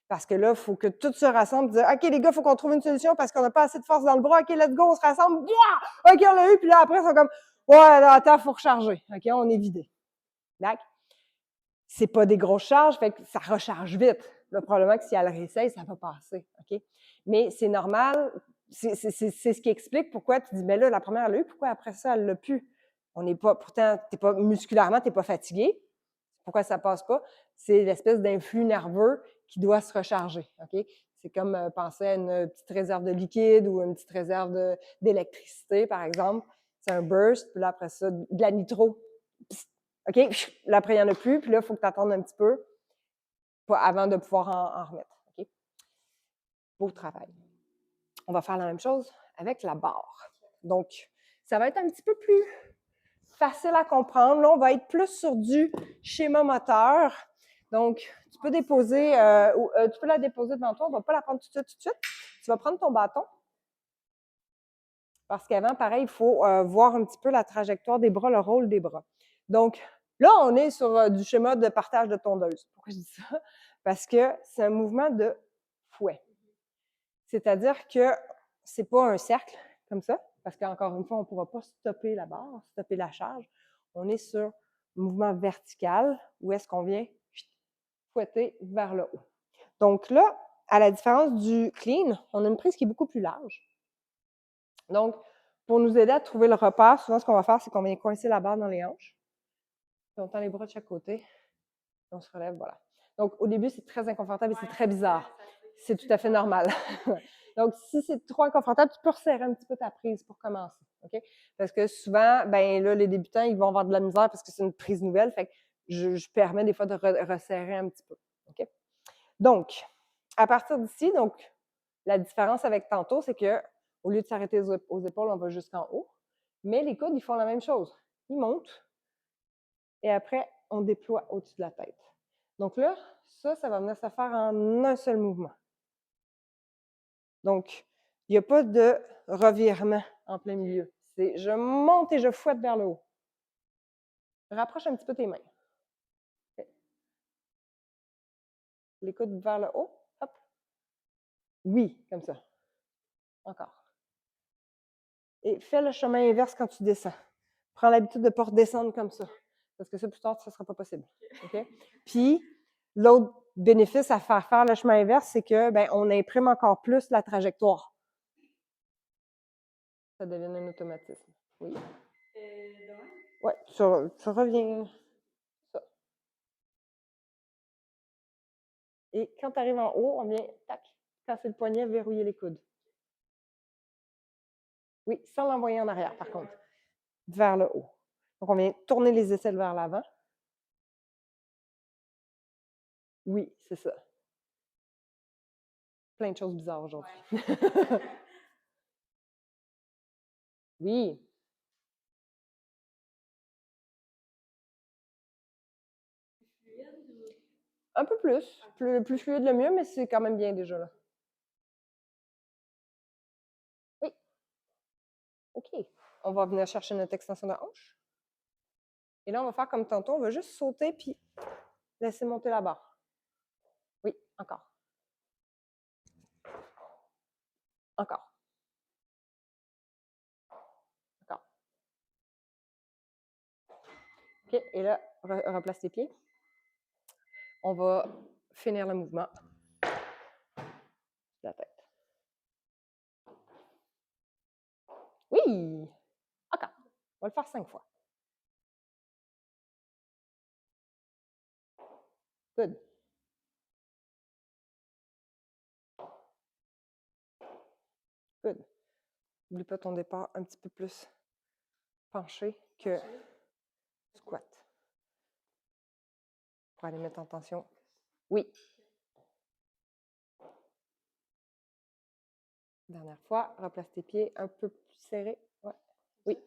Parce que là, il faut que tout se rassemble, dire, OK, les gars, il faut qu'on trouve une solution parce qu'on n'a pas assez de force dans le bras. OK, let's go, on se rassemble. Ouah! OK, on l'a eu. Puis là, après, ils sont comme, ouais, là, attends, il faut recharger. OK, on est vidé. D'accord? C'est pas des grosses charges, fait que ça recharge vite. Là, probablement que si elle réessaye, ça va passer. OK? Mais c'est normal. C'est ce qui explique pourquoi tu dis, mais là, la première, elle l'a eu, pourquoi après ça, elle l'a plus? On n'est pas, pourtant, musculairement, tu n'es pas fatigué. Pourquoi ça passe pas? C'est l'espèce d'influx nerveux qui doit se recharger. OK? C'est comme penser à une petite réserve de liquide ou une petite réserve d'électricité, par exemple. C'est un burst, puis là, après ça, de la nitro. Psst, OK? Là, après, il n'y en a plus, puis là, il faut que tu attendes un petit peu avant de pouvoir en remettre. OK? Beau travail. On va faire la même chose avec la barre. Donc, ça va être un petit peu plus facile à comprendre. Là, on va être plus sur du schéma moteur. Donc, tu peux déposer, tu peux la déposer devant toi. On ne va pas la prendre tout de suite. Tu vas prendre ton bâton. Parce qu'avant, pareil, il faut voir un petit peu la trajectoire des bras, le rôle des bras. Donc, là, on est sur du schéma de partage de tondeuse. Pourquoi je dis ça? Parce que c'est un mouvement de fouet. C'est-à-dire que c'est pas un cercle comme ça, parce qu'encore une fois, on ne pourra pas stopper la barre, stopper la charge. On est sur un mouvement vertical où est-ce qu'on vient fouetter vers le haut. Donc là, à la différence du clean, on a une prise qui est beaucoup plus large. Donc, pour nous aider à trouver le repère, souvent ce qu'on va faire, c'est qu'on vient coincer la barre dans les hanches. Puis on tend les bras de chaque côté. On se relève, voilà. Donc, au début, c'est très inconfortable et c'est très bizarre. C'est tout à fait normal. Donc, si c'est trop inconfortable, tu peux resserrer un petit peu ta prise pour commencer. OK? Parce que souvent, ben là, les débutants, ils vont avoir de la misère parce que c'est une prise nouvelle. Fait que je permets des fois de resserrer un petit peu. OK? Donc, à partir d'ici, donc, la différence avec tantôt, c'est que au lieu de s'arrêter aux épaules, on va jusqu'en haut. Mais les coudes, ils font la même chose. Ils montent et après, on déploie au-dessus de la tête. Donc là, ça va venir se faire en un seul mouvement. Donc, il n'y a pas de revirement en plein milieu. C'est je monte et je fouette vers le haut. Rapproche un petit peu tes mains. Okay. Les coudes vers le haut. Hop. Oui, comme ça. Encore. Et fais le chemin inverse quand tu descends. Prends l'habitude de ne pas redescendre comme ça. Parce que ça, plus tard, ça ne sera pas possible. OK? Puis, l'autre bénéfice à faire le chemin inverse, c'est que ben, on imprime encore plus la trajectoire. Ça devient un automatisme. Oui. Oui, tu reviens. Ça. Et quand tu arrives en haut, on vient, tac, casser le poignet, verrouiller les coudes. Oui, sans l'envoyer en arrière, par contre. Vers le haut. Donc, on vient tourner les aisselles vers l'avant. Oui, c'est ça. Plein de choses bizarres aujourd'hui. Ouais. Oui. Un peu plus. Plus fluide le mieux, mais c'est quand même bien déjà là. Oui. OK. On va venir chercher notre extension de hanche. Et là, on va faire comme tantôt. On va juste sauter puis laisser monter la barre. Oui, encore. Encore. Encore. OK. Et là, replace tes pieds. On va finir le mouvement. La tête. Oui! Encore. On va le faire 5 fois. Good. Good. N'oublie pas ton départ un petit peu plus penché que squat. Pour aller mettre en tension. Oui. Dernière fois, replace tes pieds un peu plus serrés. Ouais. Oui.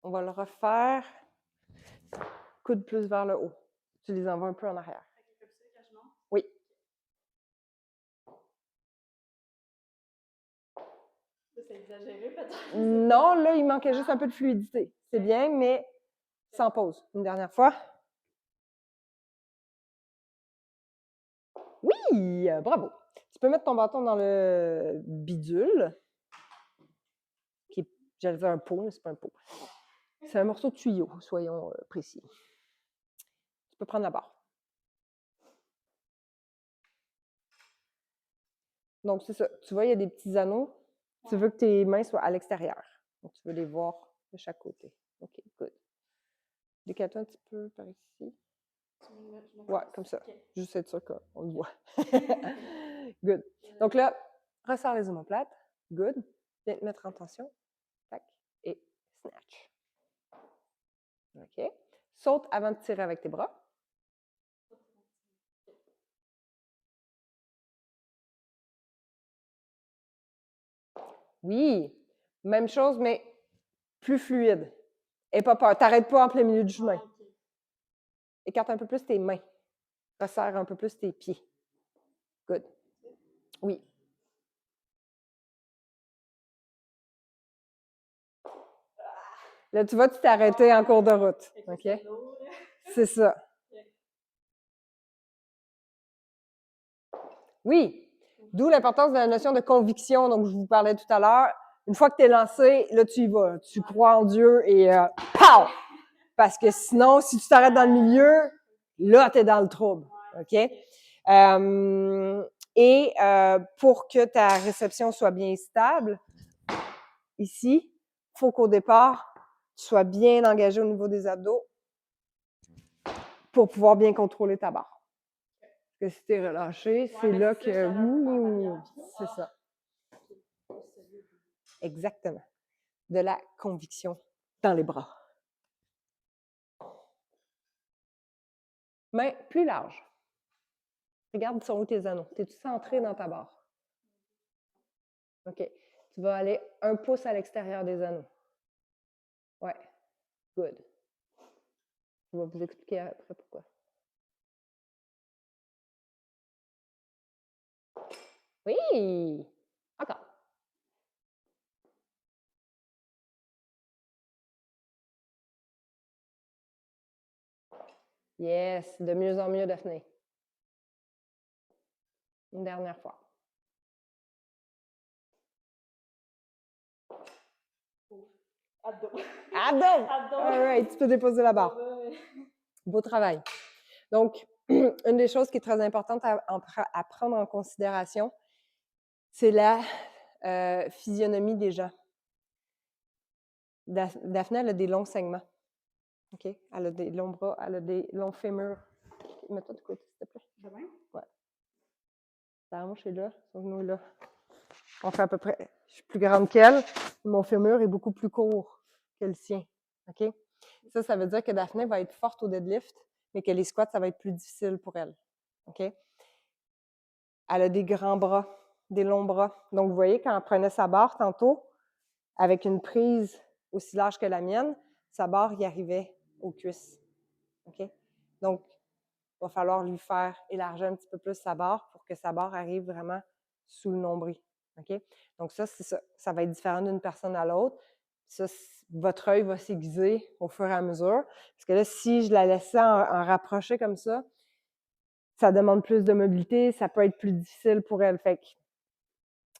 On va le refaire. Coude plus vers le haut. Tu les envoies un peu en arrière. Oui. C'est exagéré peut-être? Non, là, il manquait juste un peu de fluidité. C'est bien, mais sans pause. Une dernière fois. Oui! Bravo! Tu peux mettre ton bâton dans le bidule, qui est, j'allais dire un pot, mais c'est pas un pot. C'est un morceau de tuyau, soyons précis. Tu peux prendre la barre. Donc, c'est ça. Tu vois, il y a des petits anneaux. Tu veux que tes mains soient à l'extérieur. Donc, tu veux les voir de chaque côté. OK, good. Décale-toi un petit peu par ici. Ouais, comme ça. Okay. Juste être sûr qu'on le voit. Good. Donc là, resserre les omoplates. Good. Viens te mettre en tension. Tac. Et snatch. OK. Saute avant de tirer avec tes bras. Oui. Même chose, mais plus fluide. Et pas peur. T'arrêtes pas en plein milieu du chemin. Écarte un peu plus tes mains. Resserre un peu plus tes pieds. Good. Oui. Là, tu vois, tu t'es arrêté en cours de route. OK? C'est ça. Oui. D'où l'importance de la notion de conviction, donc je vous parlais tout à l'heure. Une fois que tu es lancé, là, tu y vas. Tu crois en Dieu et pow! Parce que sinon, si tu t'arrêtes dans le milieu, là, tu es dans le trouble. OK? Pour que ta réception soit bien stable, ici, il faut qu'au départ, tu sois bien engagé au niveau des abdos pour pouvoir bien contrôler ta barre. Parce que si tu es relâché, c'est là que... c'est ça. Exactement. De la conviction dans les bras. Main plus large. Regarde sont où tes anneaux. Es-tu centré dans ta barre? OK. Tu vas aller 1 pouce à l'extérieur des anneaux. Ouais. Good. Je vais vous expliquer après pourquoi. Oui! Encore. Yes, de mieux en mieux, Daphné. Une dernière fois. Abdos. Abdos! Abdos. All right, tu peux déposer la barre. Beau travail. Donc, une des choses qui est très importante à prendre en considération, c'est la physionomie des gens. Daphné, elle a des longs segments. OK? Elle a des longs bras, elle a des longs fémurs. Mets-toi de côté, s'il te plaît. De même? Ouais. Ta hanche est là, son genou est là. On fait à peu près... Je suis plus grande qu'elle. Mon fémur est beaucoup plus court que le sien. OK? Ça veut dire que Daphné va être forte au deadlift, mais que les squats, ça va être plus difficile pour elle. OK? Elle a des grands bras, des longs bras. Donc, vous voyez, quand elle prenait sa barre tantôt, avec une prise aussi large que la mienne, sa barre y arrivait aux cuisses. OK? Donc, il va falloir lui faire élargir un petit peu plus sa barre pour que sa barre arrive vraiment sous le nombril. OK? Donc, ça, c'est ça. Ça va être différent d'une personne à l'autre. Ça, votre œil va s'aiguiser au fur et à mesure. Parce que là, si je la laissais en rapprocher comme ça demande plus de mobilité, ça peut être plus difficile pour elle. Fait que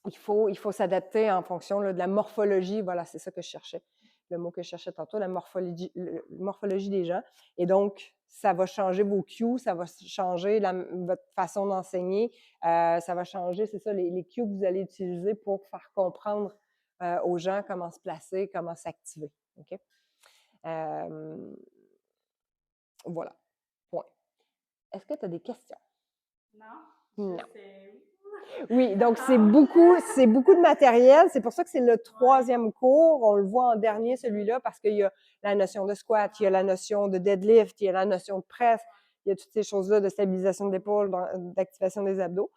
il faut s'adapter en fonction là, de la morphologie. Voilà, c'est ça que je cherchais. Le mot que je cherchais tantôt, la morphologie des gens. Et donc, ça va changer vos cues, ça va changer votre façon d'enseigner, ça va changer, c'est ça, les cues que vous allez utiliser pour faire comprendre aux gens comment se placer, comment s'activer. OK? Voilà. Point. Est-ce que tu as des questions? Non. Non. Oui, donc c'est beaucoup de matériel. C'est pour ça que c'est le 3e cours. On le voit en dernier, celui-là, parce qu'il y a la notion de squat, il y a la notion de deadlift, il y a la notion de presse, il y a toutes ces choses-là de stabilisation d'épaule, d'activation des abdos.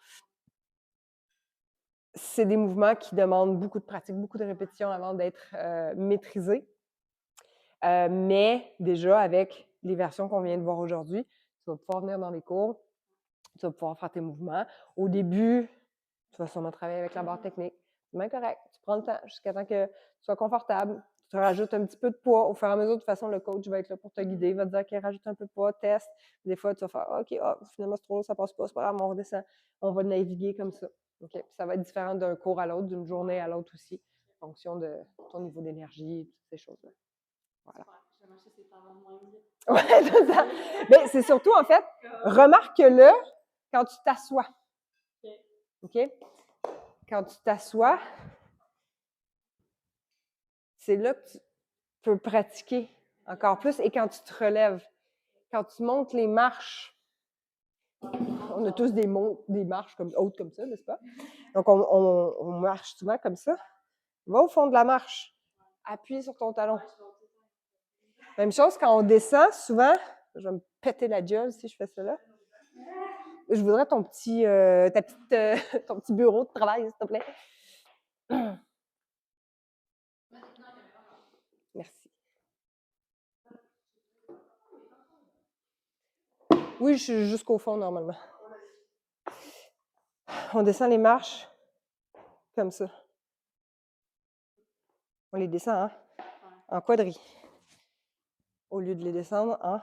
C'est des mouvements qui demandent beaucoup de pratique, beaucoup de répétitions avant d'être maîtrisés. Mais déjà, avec les versions qu'on vient de voir aujourd'hui, tu vas pouvoir venir dans les cours, tu vas pouvoir faire tes mouvements. Au début, tu vas sûrement travailler avec la barre technique. C'est bien correct. Tu prends le temps jusqu'à temps que tu sois confortable. Tu rajoutes un petit peu de poids. Au fur et à mesure, de toute façon, le coach va être là pour te guider. Il va te dire, OK, rajoute un peu de poids, teste. Des fois, tu vas faire, OK, finalement, c'est trop lourd, ça passe pas, c'est pas grave, on redescend. On va naviguer comme ça. OK? Puis ça va être différent d'un cours à l'autre, d'une journée à l'autre aussi, en fonction de ton niveau d'énergie et toutes ces choses-là. Voilà. Ouais, c'est ça. Mais c'est surtout, en fait, remarque-le quand tu t'assois. OK? Quand tu t'assois, c'est là que tu peux pratiquer encore plus. Et quand tu te relèves, quand tu montes les marches, on a tous des marches hautes comme ça, n'est-ce pas? Donc, on marche souvent comme ça. Va au fond de la marche. Appuie sur ton talon. Même chose quand on descend, souvent, je vais me péter la gueule si je fais ça là. Je voudrais ton petit bureau de travail, s'il te plaît. Merci. Oui, je suis jusqu'au fond normalement. On descend les marches comme ça. On les descend, hein? En quadrille. au lieu de les descendre en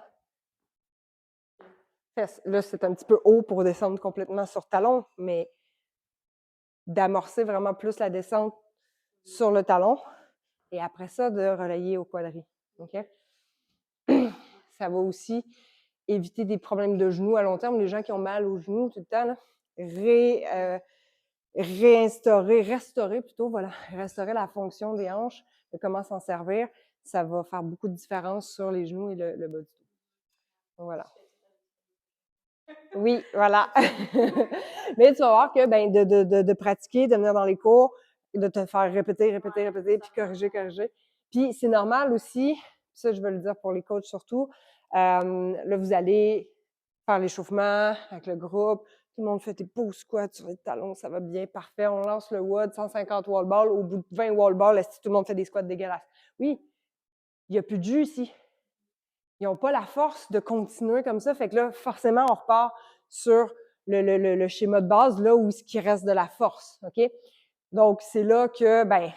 fesses. Là, c'est un petit peu haut pour descendre complètement sur talon, mais d'amorcer vraiment plus la descente sur le talon et après ça, de relayer au quadri. OK? Ça va aussi éviter des problèmes de genoux à long terme. Les gens qui ont mal aux genoux tout le temps, là, restaurer plutôt, voilà, restaurer la fonction des hanches, de comment s'en servir, ça va faire beaucoup de différence sur les genoux et le bas du dos. Donc, voilà. Oui, voilà. Mais tu vas voir que ben, de pratiquer, de venir dans les cours, de te faire répéter, puis corriger. Puis c'est normal aussi, ça je veux le dire pour les coachs surtout, là vous allez faire l'échauffement avec le groupe, tout le monde fait tes pouces squats sur les talons, ça va bien, parfait, on lance le WOD, 150 wall balls, au bout de 20 wall balls, est-ce que tout le monde fait des squats dégueulasses? Oui, il n'y a plus de jus ici. Ils n'ont pas la force de continuer comme ça. Fait que là, forcément, on repart sur le schéma de base, là où ce qui reste de la force. OK? Donc, c'est là que, ben,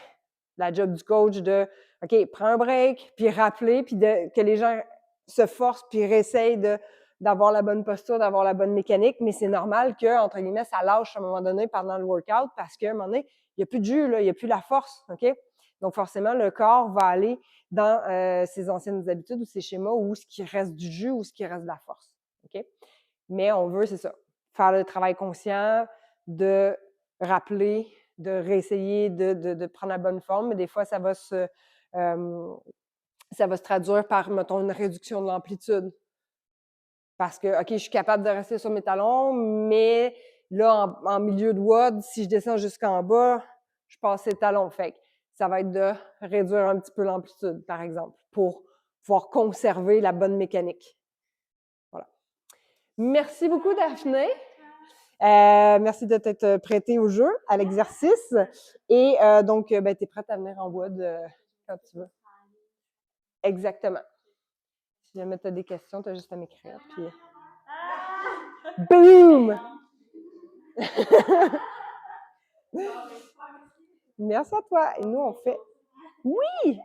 la job du coach de, OK, prends un break, puis rappeler, puis que les gens se forcent, puis réessayent d'avoir la bonne posture, d'avoir la bonne mécanique. Mais c'est normal que, entre guillemets, ça lâche à un moment donné pendant le workout parce qu'à un moment donné, il n'y a plus de jus, là, il n'y a plus la force. OK? Donc, forcément, le corps va aller dans ses anciennes habitudes ou ses schémas où ce qui reste du jus ou ce qui reste de la force. OK? Mais on veut, c'est ça, faire le travail conscient, de rappeler, de réessayer de prendre la bonne forme, mais des fois, ça va se traduire par, mettons, une réduction de l'amplitude. Parce que, OK, je suis capable de rester sur mes talons, mais là, en milieu de WOD, si je descends jusqu'en bas, je passe les talons. Fait que ça va être de réduire un petit peu l'amplitude, par exemple, pour pouvoir conserver la bonne mécanique. Voilà. Merci beaucoup, Daphné. Merci de t'être prêtée au jeu, à l'exercice. Et donc, ben, tu es prête à venir en WOD quand tu veux. Exactement. Si jamais tu as des questions, tu as juste à m'écrire. Puis... Boom! Merci à toi. Et nous, on fait... Oui!